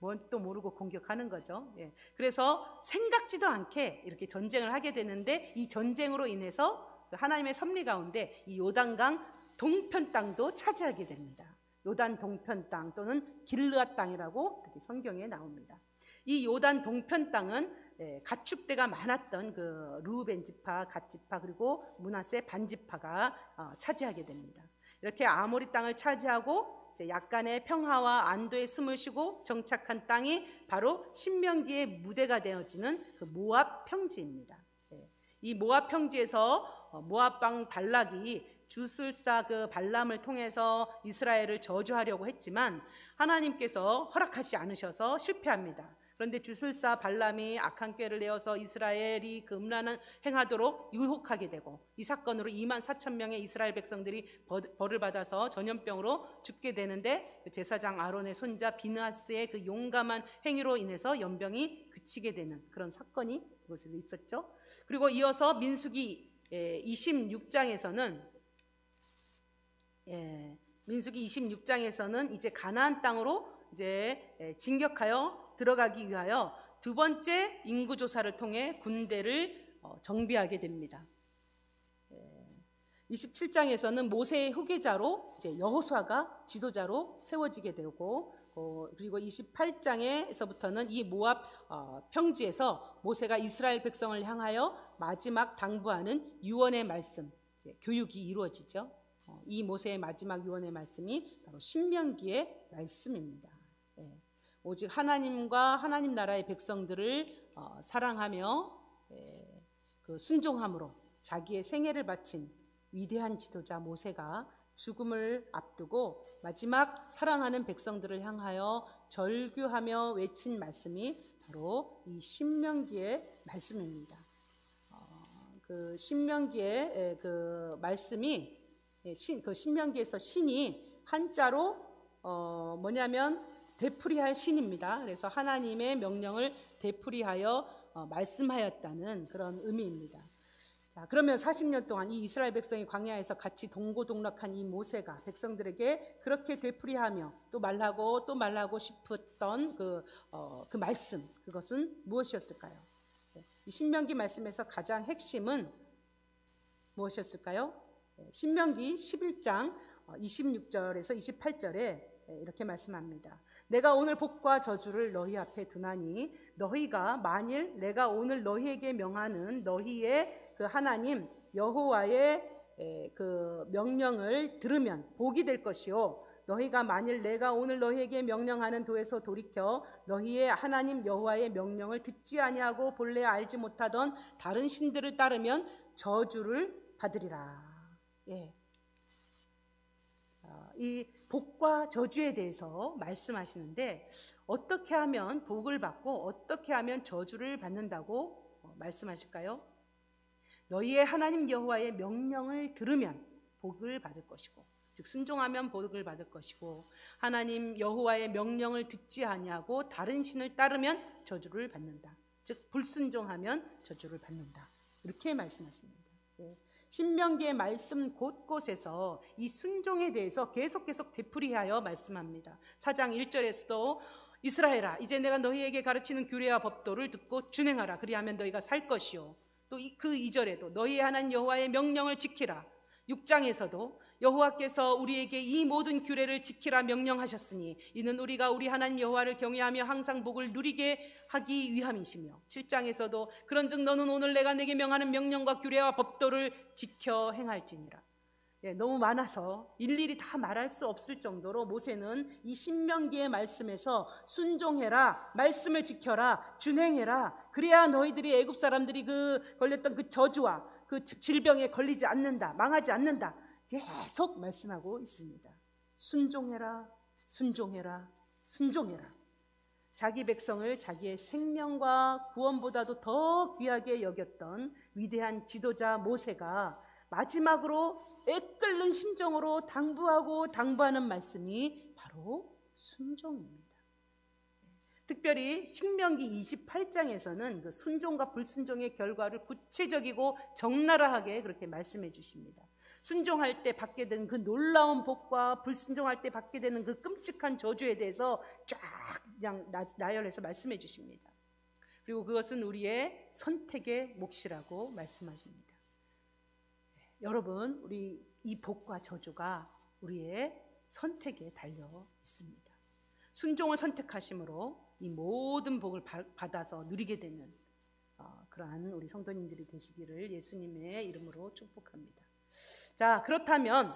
뭣도 모르고 공격하는 거죠. 그래서 생각지도 않게 이렇게 전쟁을 하게 되는데 이 전쟁으로 인해서 하나님의 섭리 가운데 이 요단강 동편 땅도 차지하게 됩니다. 요단 동편 땅 또는 길르앗 땅이라고 이렇게 성경에 나옵니다. 이 요단 동편 땅은 가축대가 많았던 그 르우벤 지파, 갓 지파 그리고 므낫세 반 지파가 차지하게 됩니다. 이렇게 아모리 땅을 차지하고 약간의 평화와 안도의 숨을 쉬고 정착한 땅이 바로 신명기의 무대가 되어지는 그 모압 평지입니다. 이 모압 평지에서 모압 왕 발락이 주술사 그 발람을 통해서 이스라엘을 저주하려고 했지만 하나님께서 허락하지 않으셔서 실패합니다. 그런데 주술사 발람이 악한 꾀를 내어서 이스라엘이 그 음란한 행하도록 유혹하게 되고 이 사건으로 24,000명의 이스라엘 백성들이 벌을 받아서 전염병으로 죽게 되는데 제사장 아론의 손자 비느하스의 그 용감한 행위로 인해서 연병이 그치게 되는 그런 사건이 그곳에 있었죠. 그리고 이어서 민수기 26장에서는 이제 가나안 땅으로 이제 진격하여 들어가기 위하여 두 번째 인구조사를 통해 군대를 정비하게 됩니다. 27장에서는 모세의 후계자로 이제 여호수아가 지도자로 세워지게 되고 그리고 28장에서부터는 이 모압 평지에서 모세가 이스라엘 백성을 향하여 마지막 당부하는 유언의 말씀, 교육이 이루어지죠. 이 모세의 마지막 유언의 말씀이 바로 신명기의 말씀입니다. 오직 하나님과 하나님 나라의 백성들을 사랑하며 그 순종함으로 자기의 생애를 바친 위대한 지도자 모세가 죽음을 앞두고 마지막 사랑하는 백성들을 향하여 절규하며 외친 말씀이 바로 이 신명기의 말씀입니다. 그 신명기의 그 말씀이 그 신명기에서 신이 한자로 뭐냐면 되풀이할 신입니다. 그래서 하나님의 명령을 되풀이하여 말씀하였다는 그런 의미입니다. 자, 그러면 40년 동안 이 이스라엘 백성이 광야에서 같이 동고동락한 이 모세가 백성들에게 그렇게 되풀이하며 또 말하고 싶었던 그 말씀, 그것은 무엇이었을까요? 이 신명기 말씀에서 가장 핵심은 무엇이었을까요? 신명기 11장 26절에서 28절에 이렇게 말씀합니다. 내가 오늘 복과 저주를 너희 앞에 두나니 너희가 만일 내가 오늘 너희에게 명하는 너희의 그 하나님 여호와의 그 명령을 들으면 복이 될 것이요 너희가 만일 내가 오늘 너희에게 명령하는 도에서 돌이켜 너희의 하나님 여호와의 명령을 듣지 아니하고 본래 알지 못하던 다른 신들을 따르면 저주를 받으리라. 이 복과 저주에 대해서 말씀하시는데 어떻게 하면 복을 받고 어떻게 하면 저주를 받는다고 말씀하실까요? 너희의 하나님 여호와의 명령을 들으면 복을 받을 것이고 즉 순종하면 복을 받을 것이고 하나님 여호와의 명령을 듣지 아니하고 다른 신을 따르면 저주를 받는다. 즉 불순종하면 저주를 받는다. 이렇게 말씀하십니다. 신명기의 말씀 곳곳에서 이 순종에 대해서 계속 되풀이하여 말씀합니다. 4장 1절에서도 이스라엘아 이제 내가 너희에게 가르치는 규례와 법도를 듣고 준행하라 그리하면 너희가 살 것이요 또 그 2절에도 너희의 하나님 여호와의 명령을 지키라 6장에서도 여호와께서 우리에게 이 모든 규례를 지키라 명령하셨으니 이는 우리가 우리 하나님 여호와를 경외하며 항상 복을 누리게 하기 위함이시며 7장에서도 그런즉 너는 오늘 내가 내게 명하는 명령과 규례와 법도를 지켜 행할지니라. 너무 많아서 일일이 다 말할 수 없을 정도로 모세는 이 신명기의 말씀에서 순종해라, 말씀을 지켜라, 준행해라. 그래야 너희들이 애굽 사람들이 그 걸렸던 그 저주와 그 질병에 걸리지 않는다, 망하지 않는다. 계속 말씀하고 있습니다. 순종해라, 순종해라, 순종해라. 자기 백성을 자기의 생명과 구원보다도 더 귀하게 여겼던 위대한 지도자 모세가 마지막으로 애끓는 심정으로 당부하는 말씀이 바로 순종입니다. 특별히 신명기 28장에서는 그 순종과 불순종의 결과를 구체적이고 적나라하게 그렇게 말씀해 주십니다. 순종할 때 받게 되는 그 놀라운 복과 불순종할 때 받게 되는 그 끔찍한 저주에 대해서 쫙 그냥 나열해서 말씀해 주십니다. 그리고 그것은 우리의 선택의 몫이라고 말씀하십니다. 여러분, 우리 이 복과 저주가 우리의 선택에 달려 있습니다. 순종을 선택하심으로 이 모든 복을 받아서 누리게 되는 그러한 우리 성도님들이 되시기를 예수님의 이름으로 축복합니다. 자, 그렇다면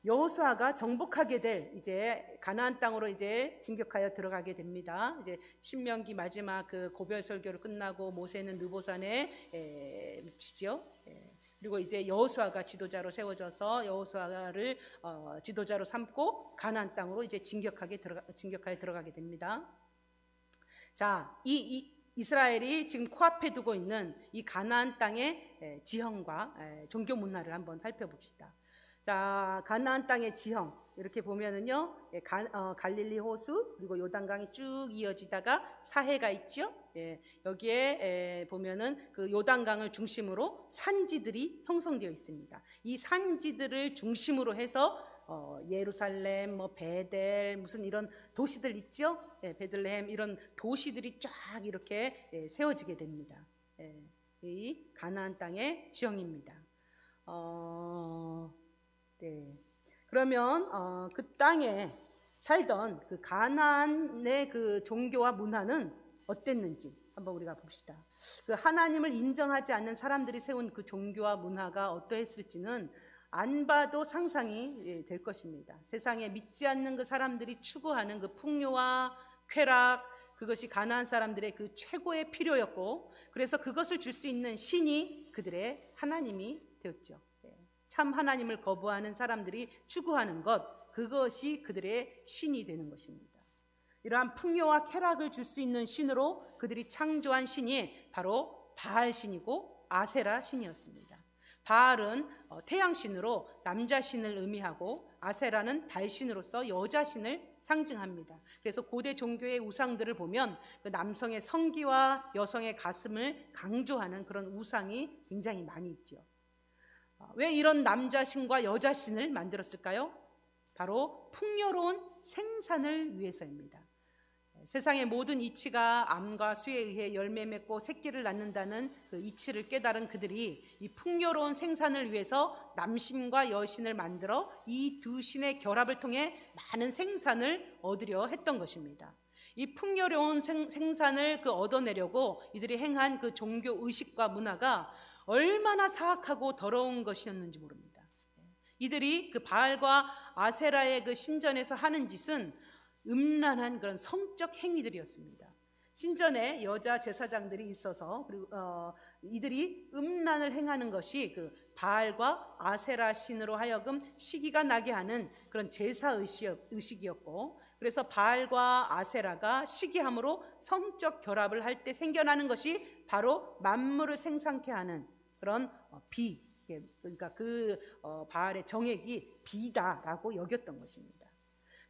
여호수아가 정복하게 될 이제 가나안 땅으로 이제 진격하여 들어가게 됩니다. 이제 신명기 마지막 그 고별 설교를 끝나고 모세는 느보산에 묻히죠. 그리고 이제 여호수아가 지도자로 세워져서 여호수아를 지도자로 삼고 가나안 땅으로 이제 진격하여 들어가게 됩니다. 자, 이 이스라엘이 지금 코앞에 두고 있는 이 가나안 땅의 지형과 종교 문화를 한번 살펴봅시다. 자, 가나안 땅의 지형 이렇게 보면은요, 갈릴리 호수 그리고 요단강이 쭉 이어지다가 사해가 있죠. 여기에 보면은 그 요단강을 중심으로 산지들이 형성되어 있습니다. 이 산지들을 중심으로 해서 예루살렘, 베델, 무슨 이런 도시들 있죠? 베들레헴 이런 도시들이 쫙 이렇게 세워지게 됩니다. 이 가나안 땅의 지형입니다. 그러면 그 땅에 살던 그 가나안의 그 종교와 문화는 어땠는지 한번 우리가 봅시다. 그 하나님을 인정하지 않는 사람들이 세운 그 종교와 문화가 어떠했을지는 안 봐도 상상이 될 것입니다. 세상에 믿지 않는 그 사람들이 추구하는 그 풍요와 쾌락, 그것이 가나안 사람들의 그 최고의 필요였고, 그래서 그것을 줄 수 있는 신이 그들의 하나님이 되었죠. 참 하나님을 거부하는 사람들이 추구하는 것, 그것이 그들의 신이 되는 것입니다. 이러한 풍요와 쾌락을 줄 수 있는 신으로 그들이 창조한 신이 바로 바알 신이고 아세라 신이었습니다. 바알은 태양신으로 남자신을 의미하고 아세라는 달신으로서 여자신을 상징합니다. 그래서 고대 종교의 우상들을 보면 그 남성의 성기와 여성의 가슴을 강조하는 그런 우상이 굉장히 많이 있죠. 왜 이런 남자신과 여자신을 만들었을까요? 바로 풍요로운 생산을 위해서입니다. 세상의 모든 이치가 암과 수에 의해 열매 맺고 새끼를 낳는다는 그 이치를 깨달은 그들이 이 풍요로운 생산을 위해서 남신과 여신을 만들어 이 두 신의 결합을 통해 많은 생산을 얻으려 했던 것입니다. 이 풍요로운 생산을 얻어내려고 이들이 행한 그 종교 의식과 문화가 얼마나 사악하고 더러운 것이었는지 모릅니다. 이들이 그 바알과 아세라의 그 신전에서 하는 짓은 음란한 그런 성적 행위들이었습니다. 신전에 여자 제사장들이 있어서 그리고 이들이 음란을 행하는 것이 그 바알과 아세라 신으로 하여금 시기가 나게 하는 그런 제사 의식이었고, 그래서 바알과 아세라가 시기함으로 성적 결합을 할 때 생겨나는 것이 바로 만물을 생산케 하는 그런 비, 그러니까 바알의 정액이 비다라고 여겼던 것입니다.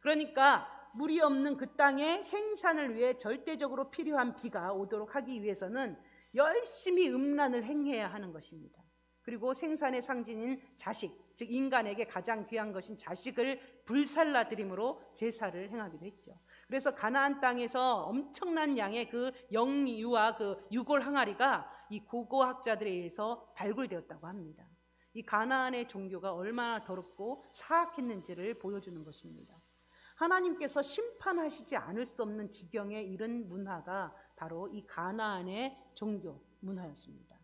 그러니까 물이 없는 그 땅에 생산을 위해 절대적으로 필요한 비가 오도록 하기 위해서는 열심히 음란을 행해야 하는 것입니다. 그리고 생산의 상징인 자식, 즉 인간에게 가장 귀한 것인 자식을 불살라 드림으로 제사를 행하기도 했죠. 그래서 가나안 땅에서 엄청난 양의 그 영유아 그 유골 항아리가 이 고고학자들에 의해서 발굴되었다고 합니다. 이 가나안의 종교가 얼마나 더럽고 사악했는지를 보여주는 것입니다. 하나님께서 심판하시지 않을 수 없는 지경에 이른 문화가 바로 이 가나안의 종교 문화였습니다.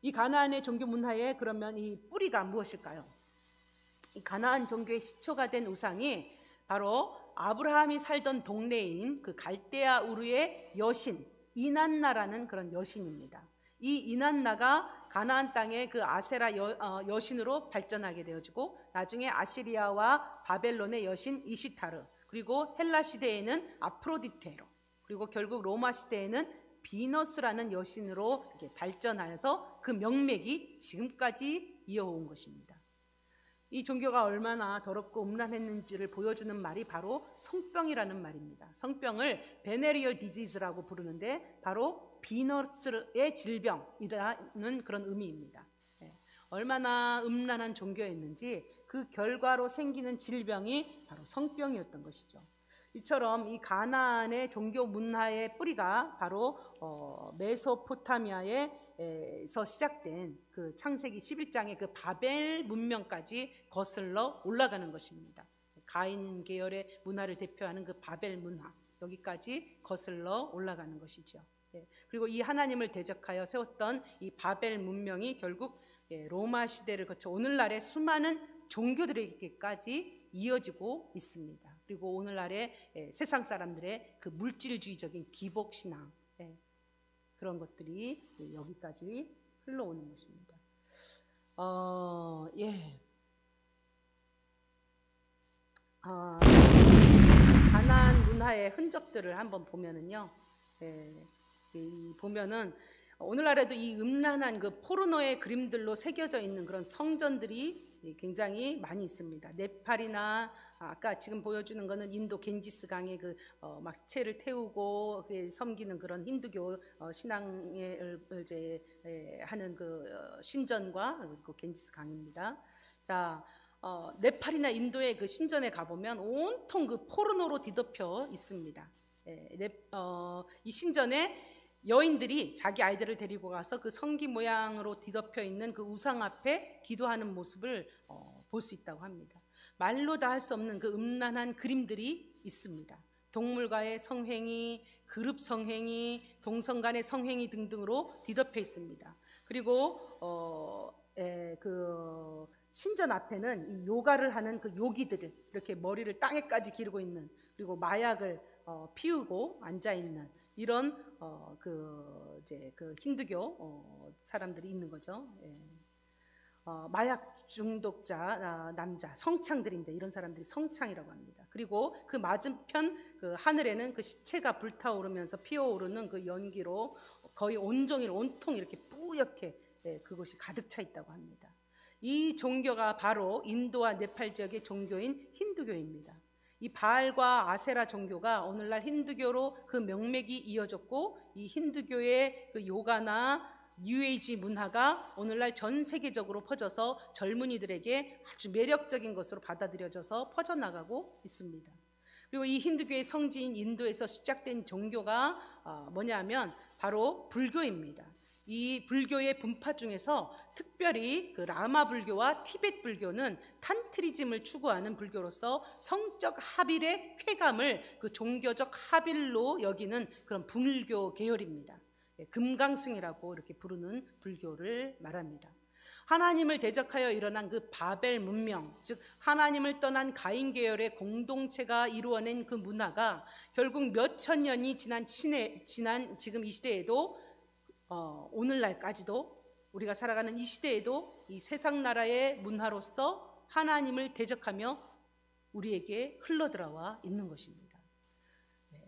이 가나안의 종교 문화의 그러면 이 뿌리가 무엇일까요? 이 가나안 종교의 시초가 된 우상이 바로 아브라함이 살던 동네인 그 갈대아 우르의 여신 이난나라는 그런 여신입니다. 이 이난나가 가나안 땅의 그 아세라 여신으로 발전하게 되어지고, 나중에 아시리아와 바벨론의 여신 이시타르, 그리고 헬라 시대에는 아프로디테로, 그리고 결국 로마 시대에는 비너스라는 여신으로 이렇게 발전하여서 그 명맥이 지금까지 이어온 것입니다. 이 종교가 얼마나 더럽고 음란했는지를 보여주는 말이 바로 성병이라는 말입니다. 성병을 베네리얼 디지즈라고 부르는데 바로 비너스의 질병이라는 그런 의미입니다. 얼마나 음란한 종교였는지 그 결과로 생기는 질병이 바로 성병이었던 것이죠. 이처럼 이 가나안의 종교 문화의 뿌리가 바로 메소포타미아에서 시작된 그 창세기 11장의 그 바벨 문명까지 거슬러 올라가는 것입니다. 가인 계열의 문화를 대표하는 그 바벨 문화, 여기까지 거슬러 올라가는 것이죠. 그리고 이 하나님을 대적하여 세웠던 이 바벨 문명이 결국 로마 시대를 거쳐 오늘날의 수많은 종교들에게까지 이어지고 있습니다. 그리고 오늘날의 세상 사람들의 그 물질주의적인 기복신앙, 그런 것들이 여기까지 흘러오는 것입니다. 가나안 문화의 흔적들을 한번 보면은요, 보면은 오늘날에도 이 음란한 그 포르노의 그림들로 새겨져 있는 그런 성전들이 굉장히 많이 있습니다. 네팔이나 아까 지금 보여주는 거는 인도 겐지스 강에 막 시체를 태우고 섬기는 그런 힌두교 신앙을 이제 하는 그 신전과 그 겐지스 강입니다. 자, 네팔이나 인도의 그 신전에 가보면 온통 그 포르노로 뒤덮여 있습니다. 이 신전에 여인들이 자기 아이들을 데리고 가서 그 성기 모양으로 뒤덮여 있는 그 우상 앞에 기도하는 모습을 볼 수 있다고 합니다. 말로 다 할 수 없는 그 음란한 그림들이 있습니다. 동물과의 성행위, 그룹 성행위, 동성 간의 성행위 등등으로 뒤덮여 있습니다. 그리고 그 신전 앞에는 이 요가를 하는 그 요기들을 이렇게 머리를 땅에까지 기르고 있는, 그리고 마약을 피우고 앉아 있는 이런 그 힌두교 사람들이 있는 거죠. 마약 중독자 남자 성창들인데 이런 사람들이 성창이라고 합니다. 그리고 그 맞은편 그 하늘에는 그 시체가 불타오르면서 피어오르는 그 연기로 거의 온종일 온통 이렇게 뿌옇게 그것이 가득 차 있다고 합니다. 이 종교가 바로 인도와 네팔 지역의 종교인 힌두교입니다. 이 바알과 아세라 종교가 오늘날 힌두교로 그 명맥이 이어졌고, 이 힌두교의 그 요가나 뉴에이지 문화가 오늘날 전 세계적으로 퍼져서 젊은이들에게 아주 매력적인 것으로 받아들여져서 퍼져나가고 있습니다. 그리고 이 힌두교의 성지인 인도에서 시작된 종교가 뭐냐면 바로 불교입니다. 이 불교의 분파 중에서 특별히 그 라마 불교와 티베트 불교는 탄트리즘을 추구하는 불교로서 성적 합일의 쾌감을 그 종교적 합일로 여기는 그런 불교 계열입니다. 금강승이라고 이렇게 부르는 불교를 말합니다. 하나님을 대적하여 일어난 그 바벨 문명, 즉 하나님을 떠난 가인 계열의 공동체가 이루어낸 그 문화가 결국 몇천 년이 지난 지금 이 시대에도 오늘날까지도 우리가 살아가는 이 시대에도 이 세상 나라의 문화로서 하나님을 대적하며 우리에게 흘러들어와 있는 것입니다.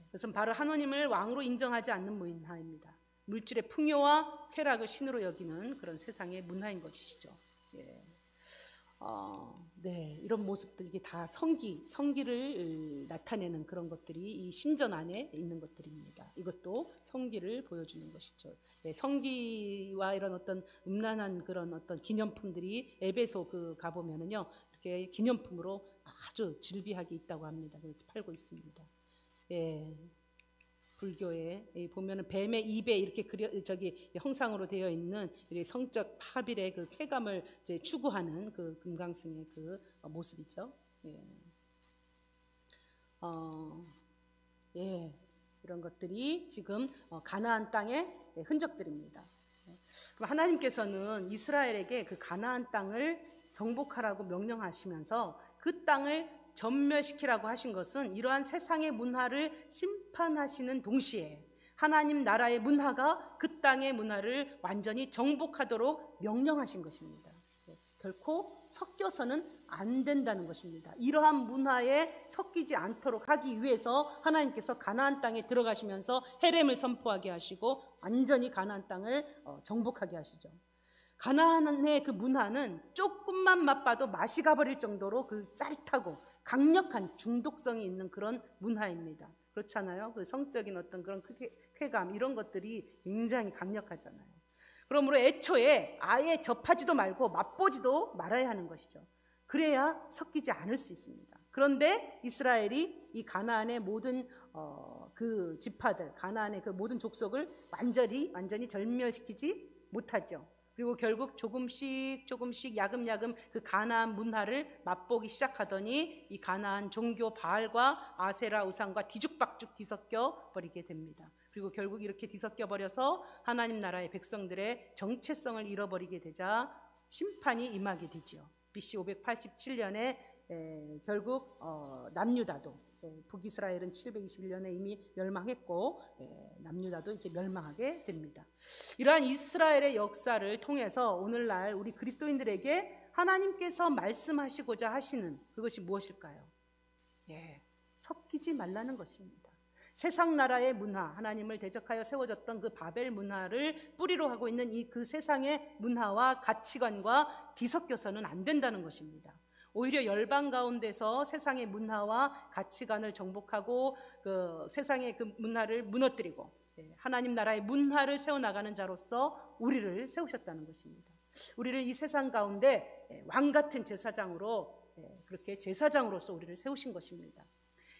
그것은 바로 하나님을 왕으로 인정하지 않는 문화입니다. 물질의 풍요와 쾌락을 신으로 여기는 그런 세상의 문화인 것이죠. 이런 모습들, 이게 다 성기를 나타내는 그런 것들이 이 신전 안에 있는 것들입니다. 이것도 성기를 보여주는 것이죠. 성기와 이런 어떤 음란한 그런 어떤 기념품들이 에베소 가보면은요, 이렇게 기념품으로 아주 질비하게 있다고 합니다. 팔고 있습니다. 불교에 보면은 뱀의 입에 이렇게 형상으로 되어 있는 성적 합일의 그 쾌감을 이제 추구하는 그 금강승의 그 모습이죠. 이런 것들이 지금 가나안 땅의 흔적들입니다. 그럼 하나님께서는 이스라엘에게 그 가나안 땅을 정복하라고 명령하시면서 그 땅을 전멸시키라고 하신 것은 이러한 세상의 문화를 심판하시는 동시에 하나님 나라의 문화가 그 땅의 문화를 완전히 정복하도록 명령하신 것입니다. 결코 섞여서는 안 된다는 것입니다. 이러한 문화에 섞이지 않도록 하기 위해서 하나님께서 가나안 땅에 들어가시면서 헤렘을 선포하게 하시고 완전히 가나안 땅을 정복하게 하시죠. 가나안의 그 문화는 조금만 맛봐도 맛이 가버릴 정도로 그 짜릿하고 강력한 중독성이 있는 그런 문화입니다. 그렇잖아요. 그 성적인 어떤 그런 쾌감, 이런 것들이 굉장히 강력하잖아요. 그러므로 애초에 아예 접하지도 말고 맛보지도 말아야 하는 것이죠. 그래야 섞이지 않을 수 있습니다. 그런데 이스라엘이 이 가나안의 모든 그 지파들, 가나안의 그 모든 족속을 완전히 절멸시키지 못하죠. 그리고 결국 조금씩 야금야금 그 가나안 문화를 맛보기 시작하더니 이 가나안 종교 바알과 아세라 우상과 뒤죽박죽 뒤섞여 버리게 됩니다. 그리고 결국 이렇게 뒤섞여 버려서 하나님 나라의 백성들의 정체성을 잃어버리게 되자 심판이 임하게 되죠. BC 587년에 결국 남유다도, 북이스라엘은 721년에 이미 멸망했고 남유다도 이제 멸망하게 됩니다. 이러한 이스라엘의 역사를 통해서 오늘날 우리 그리스도인들에게 하나님께서 말씀하시고자 하시는 그것이 무엇일까요? 섞이지 말라는 것입니다. 세상 나라의 문화, 하나님을 대적하여 세워졌던 그 바벨 문화를 뿌리로 하고 있는 그 세상의 문화와 가치관과 뒤섞여서는 안 된다는 것입니다. 오히려 열방 가운데서 세상의 문화와 가치관을 정복하고 그 세상의 그 문화를 무너뜨리고 하나님 나라의 문화를 세워나가는 자로서 우리를 세우셨다는 것입니다. 우리를 이 세상 가운데 왕같은 제사장으로, 그렇게 제사장으로서 우리를 세우신 것입니다.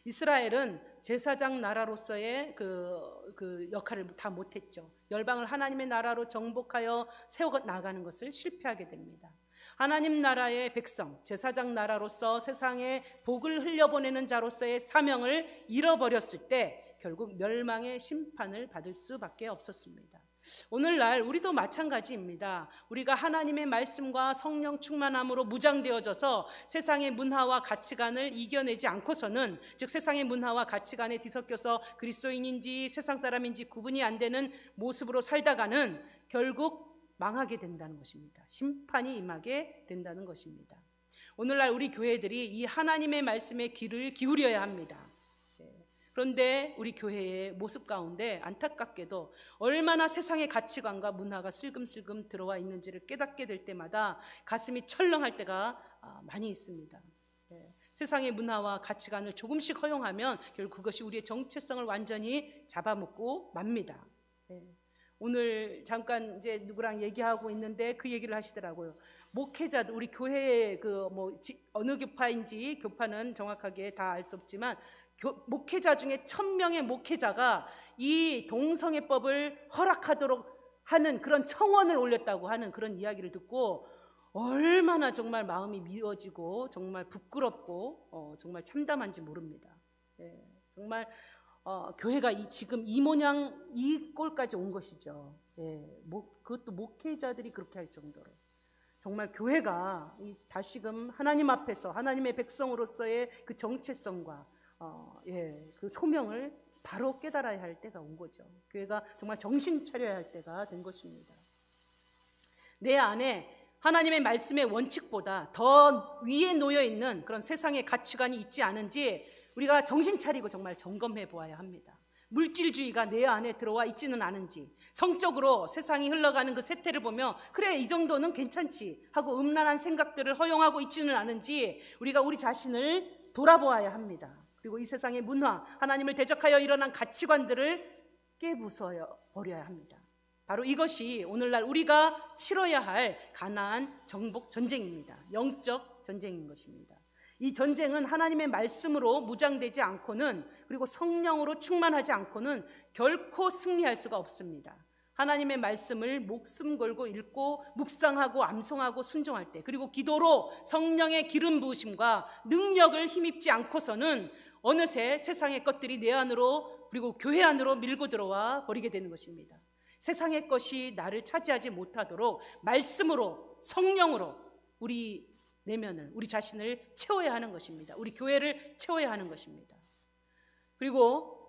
이스라엘은 제사장 나라로서의 그 역할을 다 못했죠. 열방을 하나님의 나라로 정복하여 세워나가는 것을 실패하게 됩니다. 하나님 나라의 백성, 제사장 나라로서 세상에 복을 흘려보내는 자로서의 사명을 잃어버렸을 때 결국 멸망의 심판을 받을 수밖에 없었습니다. 오늘날 우리도 마찬가지입니다. 우리가 하나님의 말씀과 성령 충만함으로 무장되어져서 세상의 문화와 가치관을 이겨내지 않고서는, 즉 세상의 문화와 가치관에 뒤섞여서 그리스도인인지 세상 사람인지 구분이 안 되는 모습으로 살다가는 결국 망하게 된다는 것입니다. 심판이 임하게 된다는 것입니다. 오늘날 우리 교회들이 이 하나님의 말씀에 귀를 기울여야 합니다. 그런데 우리 교회의 모습 가운데 안타깝게도 얼마나 세상의 가치관과 문화가 슬금슬금 들어와 있는지를 깨닫게 될 때마다 가슴이 철렁할 때가 많이 있습니다. 세상의 문화와 가치관을 조금씩 허용하면 결국 그것이 우리의 정체성을 완전히 잡아먹고 맙니다. 오늘 잠깐 이제 누구랑 얘기하고 있는데 그 얘기를 하시더라고요. 목회자들, 우리 교회의 어느 교파인지, 교파는 정확하게 다 알 수 없지만 목회자 중에 1000명의 목회자가 이 동성애법을 허락하도록 하는 그런 청원을 올렸다고 하는 그런 이야기를 듣고 얼마나 정말 마음이 미워지고 정말 부끄럽고 정말 참담한지 모릅니다. 정말 교회가 지금 이 모양 이 꼴까지 온 것이죠. 그것도 목회자들이 그렇게 할 정도로 정말 교회가 다시금 하나님 앞에서 하나님의 백성으로서의 그 정체성과 그 소명을 바로 깨달아야 할 때가 온 거죠. 교회가 정말 정신 차려야 할 때가 된 것입니다. 내 안에 하나님의 말씀의 원칙보다 더 위에 놓여 있는 그런 세상의 가치관이 있지 않은지 우리가 정신 차리고 정말 점검해 보아야 합니다. 물질주의가 내 안에 들어와 있지는 않은지, 성적으로 세상이 흘러가는 그 세태를 보며 그래 이 정도는 괜찮지 하고 음란한 생각들을 허용하고 있지는 않은지 우리가 우리 자신을 돌아보아야 합니다. 그리고 이 세상의 문화, 하나님을 대적하여 일어난 가치관들을 깨부숴 버려야 합니다. 바로 이것이 오늘날 우리가 치러야 할 가나안 정복 전쟁입니다. 영적 전쟁인 것입니다. 이 전쟁은 하나님의 말씀으로 무장되지 않고는, 그리고 성령으로 충만하지 않고는 결코 승리할 수가 없습니다. 하나님의 말씀을 목숨 걸고 읽고 묵상하고 암송하고 순종할 때, 그리고 기도로 성령의 기름 부으심과 능력을 힘입지 않고서는 어느새 세상의 것들이 내 안으로 그리고 교회 안으로 밀고 들어와 버리게 되는 것입니다. 세상의 것이 나를 차지하지 못하도록 말씀으로, 성령으로 우리 내면을, 우리 자신을 채워야 하는 것입니다. 우리 교회를 채워야 하는 것입니다. 그리고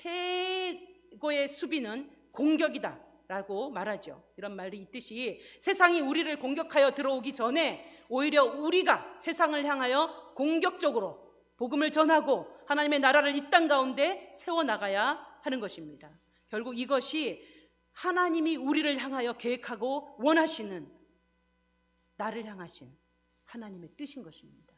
최고의 수비는 공격이다 라고 말하죠. 이런 말이 있듯이 세상이 우리를 공격하여 들어오기 전에 오히려 우리가 세상을 향하여 공격적으로 복음을 전하고 하나님의 나라를 이 땅 가운데 세워나가야 하는 것입니다. 결국 이것이 하나님이 우리를 향하여 계획하고 원하시는, 나를 향하신 하나님의 뜻인 것입니다.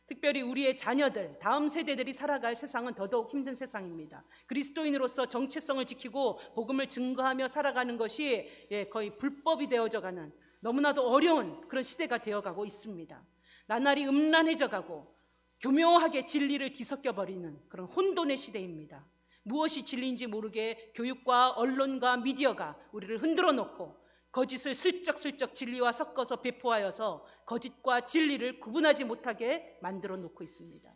특별히 우리의 자녀들, 다음 세대들이 살아갈 세상은 더더욱 힘든 세상입니다. 그리스도인으로서 정체성을 지키고 복음을 증거하며 살아가는 것이 거의 불법이 되어져가는 너무나도 어려운 그런 시대가 되어가고 있습니다. 나날이 음란해져가고 교묘하게 진리를 뒤섞여버리는 그런 혼돈의 시대입니다. 무엇이 진리인지 모르게 교육과 언론과 미디어가 우리를 흔들어 놓고 거짓을 슬쩍슬쩍 진리와 섞어서 배포하여서 거짓과 진리를 구분하지 못하게 만들어 놓고 있습니다.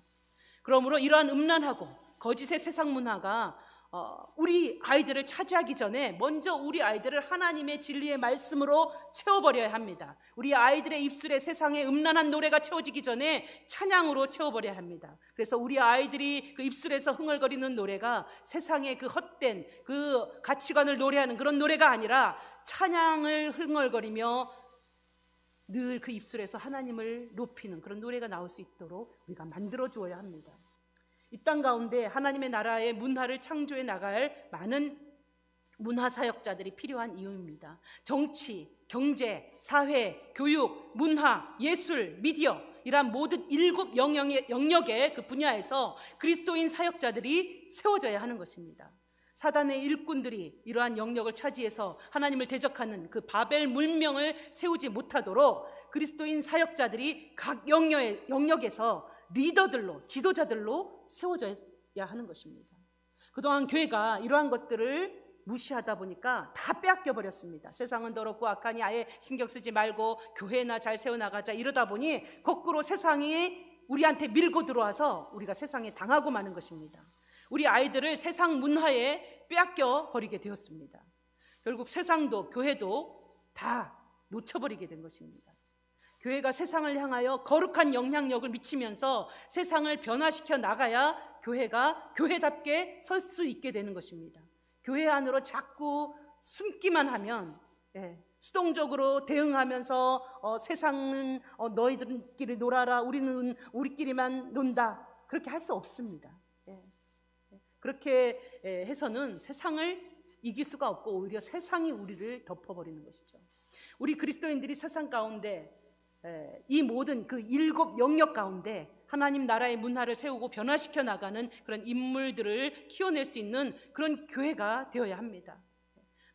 그러므로 이러한 음란하고 거짓의 세상 문화가 우리 아이들을 차지하기 전에 먼저 우리 아이들을 하나님의 진리의 말씀으로 채워버려야 합니다. 우리 아이들의 입술에 세상의 음란한 노래가 채워지기 전에 찬양으로 채워버려야 합니다. 그래서 우리 아이들이 그 입술에서 흥얼거리는 노래가 세상의 그 헛된 그 가치관을 노래하는 그런 노래가 아니라 찬양을 흥얼거리며 늘 그 입술에서 하나님을 높이는 그런 노래가 나올 수 있도록 우리가 만들어 주어야 합니다. 이 땅 가운데 하나님의 나라의 문화를 창조해 나갈 많은 문화 사역자들이 필요한 이유입니다. 정치, 경제, 사회, 교육, 문화, 예술, 미디어, 이러한 모든 7 영역의 그 분야에서 그리스도인 사역자들이 세워져야 하는 것입니다. 사단의 일꾼들이 이러한 영역을 차지해서 하나님을 대적하는 그 바벨 문명을 세우지 못하도록 그리스도인 사역자들이 각 영역에서 리더들로, 지도자들로 세워져야 하는 것입니다. 그동안 교회가 이러한 것들을 무시하다 보니까 다 빼앗겨 버렸습니다. 세상은 더럽고 악하니 아예 신경 쓰지 말고 교회나 잘 세워나가자 이러다 보니 거꾸로 세상이 우리한테 밀고 들어와서 우리가 세상에 당하고 마는 것입니다. 우리 아이들을 세상 문화에 빼앗겨 버리게 되었습니다. 결국 세상도 교회도 다 놓쳐버리게 된 것입니다. 교회가 세상을 향하여 거룩한 영향력을 미치면서 세상을 변화시켜 나가야 교회가 교회답게 설 수 있게 되는 것입니다. 교회 안으로 자꾸 숨기만 하면 수동적으로 대응하면서 세상은 너희들끼리 놀아라, 우리는 우리끼리만 논다, 그렇게 할 수 없습니다. 그렇게 해서는 세상을 이길 수가 없고 오히려 세상이 우리를 덮어버리는 것이죠. 우리 그리스도인들이 세상 가운데 이 모든 그 7 영역 가운데 하나님 나라의 문화를 세우고 변화시켜 나가는 그런 인물들을 키워낼 수 있는 그런 교회가 되어야 합니다.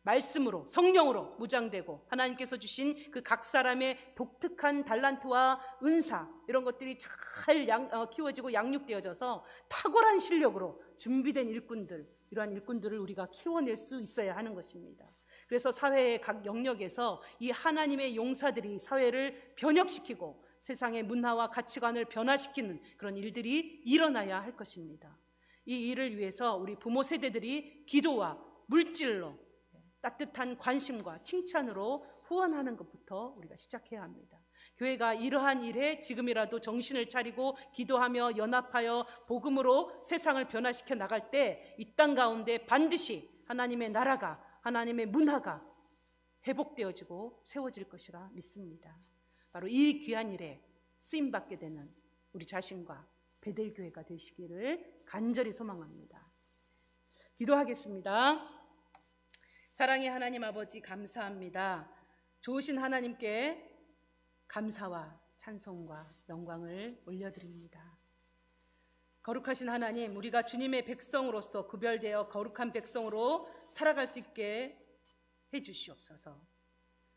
말씀으로, 성령으로 무장되고 하나님께서 주신 그 각 사람의 독특한 달란트와 은사, 이런 것들이 잘 키워지고 양육되어져서 탁월한 실력으로 준비된 일꾼들, 이러한 일꾼들을 우리가 키워낼 수 있어야 하는 것입니다. 그래서 사회의 각 영역에서 이 하나님의 용사들이 사회를 변혁시키고 세상의 문화와 가치관을 변화시키는 그런 일들이 일어나야 할 것입니다. 이 일을 위해서 우리 부모 세대들이 기도와 물질로, 따뜻한 관심과 칭찬으로 후원하는 것부터 우리가 시작해야 합니다. 교회가 이러한 일에 지금이라도 정신을 차리고 기도하며 연합하여 복음으로 세상을 변화시켜 나갈 때 이 땅 가운데 반드시 하나님의 나라가, 하나님의 문화가 회복되어지고 세워질 것이라 믿습니다. 바로 이 귀한 일에 쓰임받게 되는 우리 자신과 베델교회가 되시기를 간절히 소망합니다. 기도하겠습니다. 사랑의 하나님 아버지, 감사합니다. 좋으신 하나님께 감사와 찬송과 영광을 올려드립니다. 거룩하신 하나님, 우리가 주님의 백성으로서 구별되어 거룩한 백성으로 살아갈 수 있게 해주시옵소서.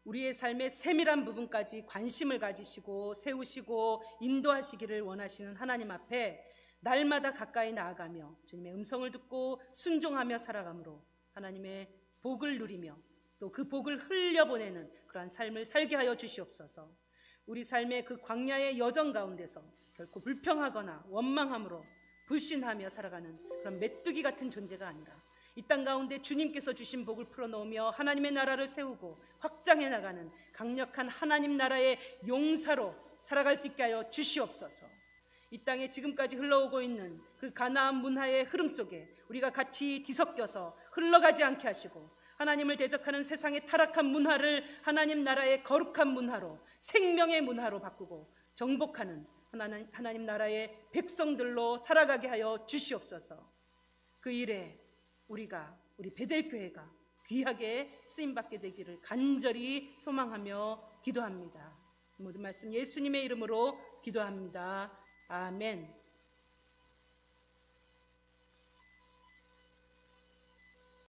우리의 삶의 세밀한 부분까지 관심을 가지시고 세우시고 인도하시기를 원하시는 하나님 앞에 날마다 가까이 나아가며 주님의 음성을 듣고 순종하며 살아가므로 하나님의 복을 누리며 또 그 복을 흘려보내는 그러한 삶을 살게 하여 주시옵소서. 우리 삶의 그 광야의 여정 가운데서 결코 불평하거나 원망함으로 불신하며 살아가는 그런 메뚜기 같은 존재가 아니라 이 땅 가운데 주님께서 주신 복을 풀어놓으며 하나님의 나라를 세우고 확장해 나가는 강력한 하나님 나라의 용사로 살아갈 수 있게 하여 주시옵소서. 이 땅에 지금까지 흘러오고 있는 그 가나안 문화의 흐름 속에 우리가 같이 뒤섞여서 흘러가지 않게 하시고 하나님을 대적하는 세상의 타락한 문화를 하나님 나라의 거룩한 문화로, 생명의 문화로 바꾸고 정복하는 하나님 나라의 백성들로 살아가게 하여 주시옵소서. 그 일에 우리 베델교회가 귀하게 쓰임받게 되기를 간절히 소망하며 기도합니다. 모든 말씀 예수님의 이름으로 기도합니다. 아멘.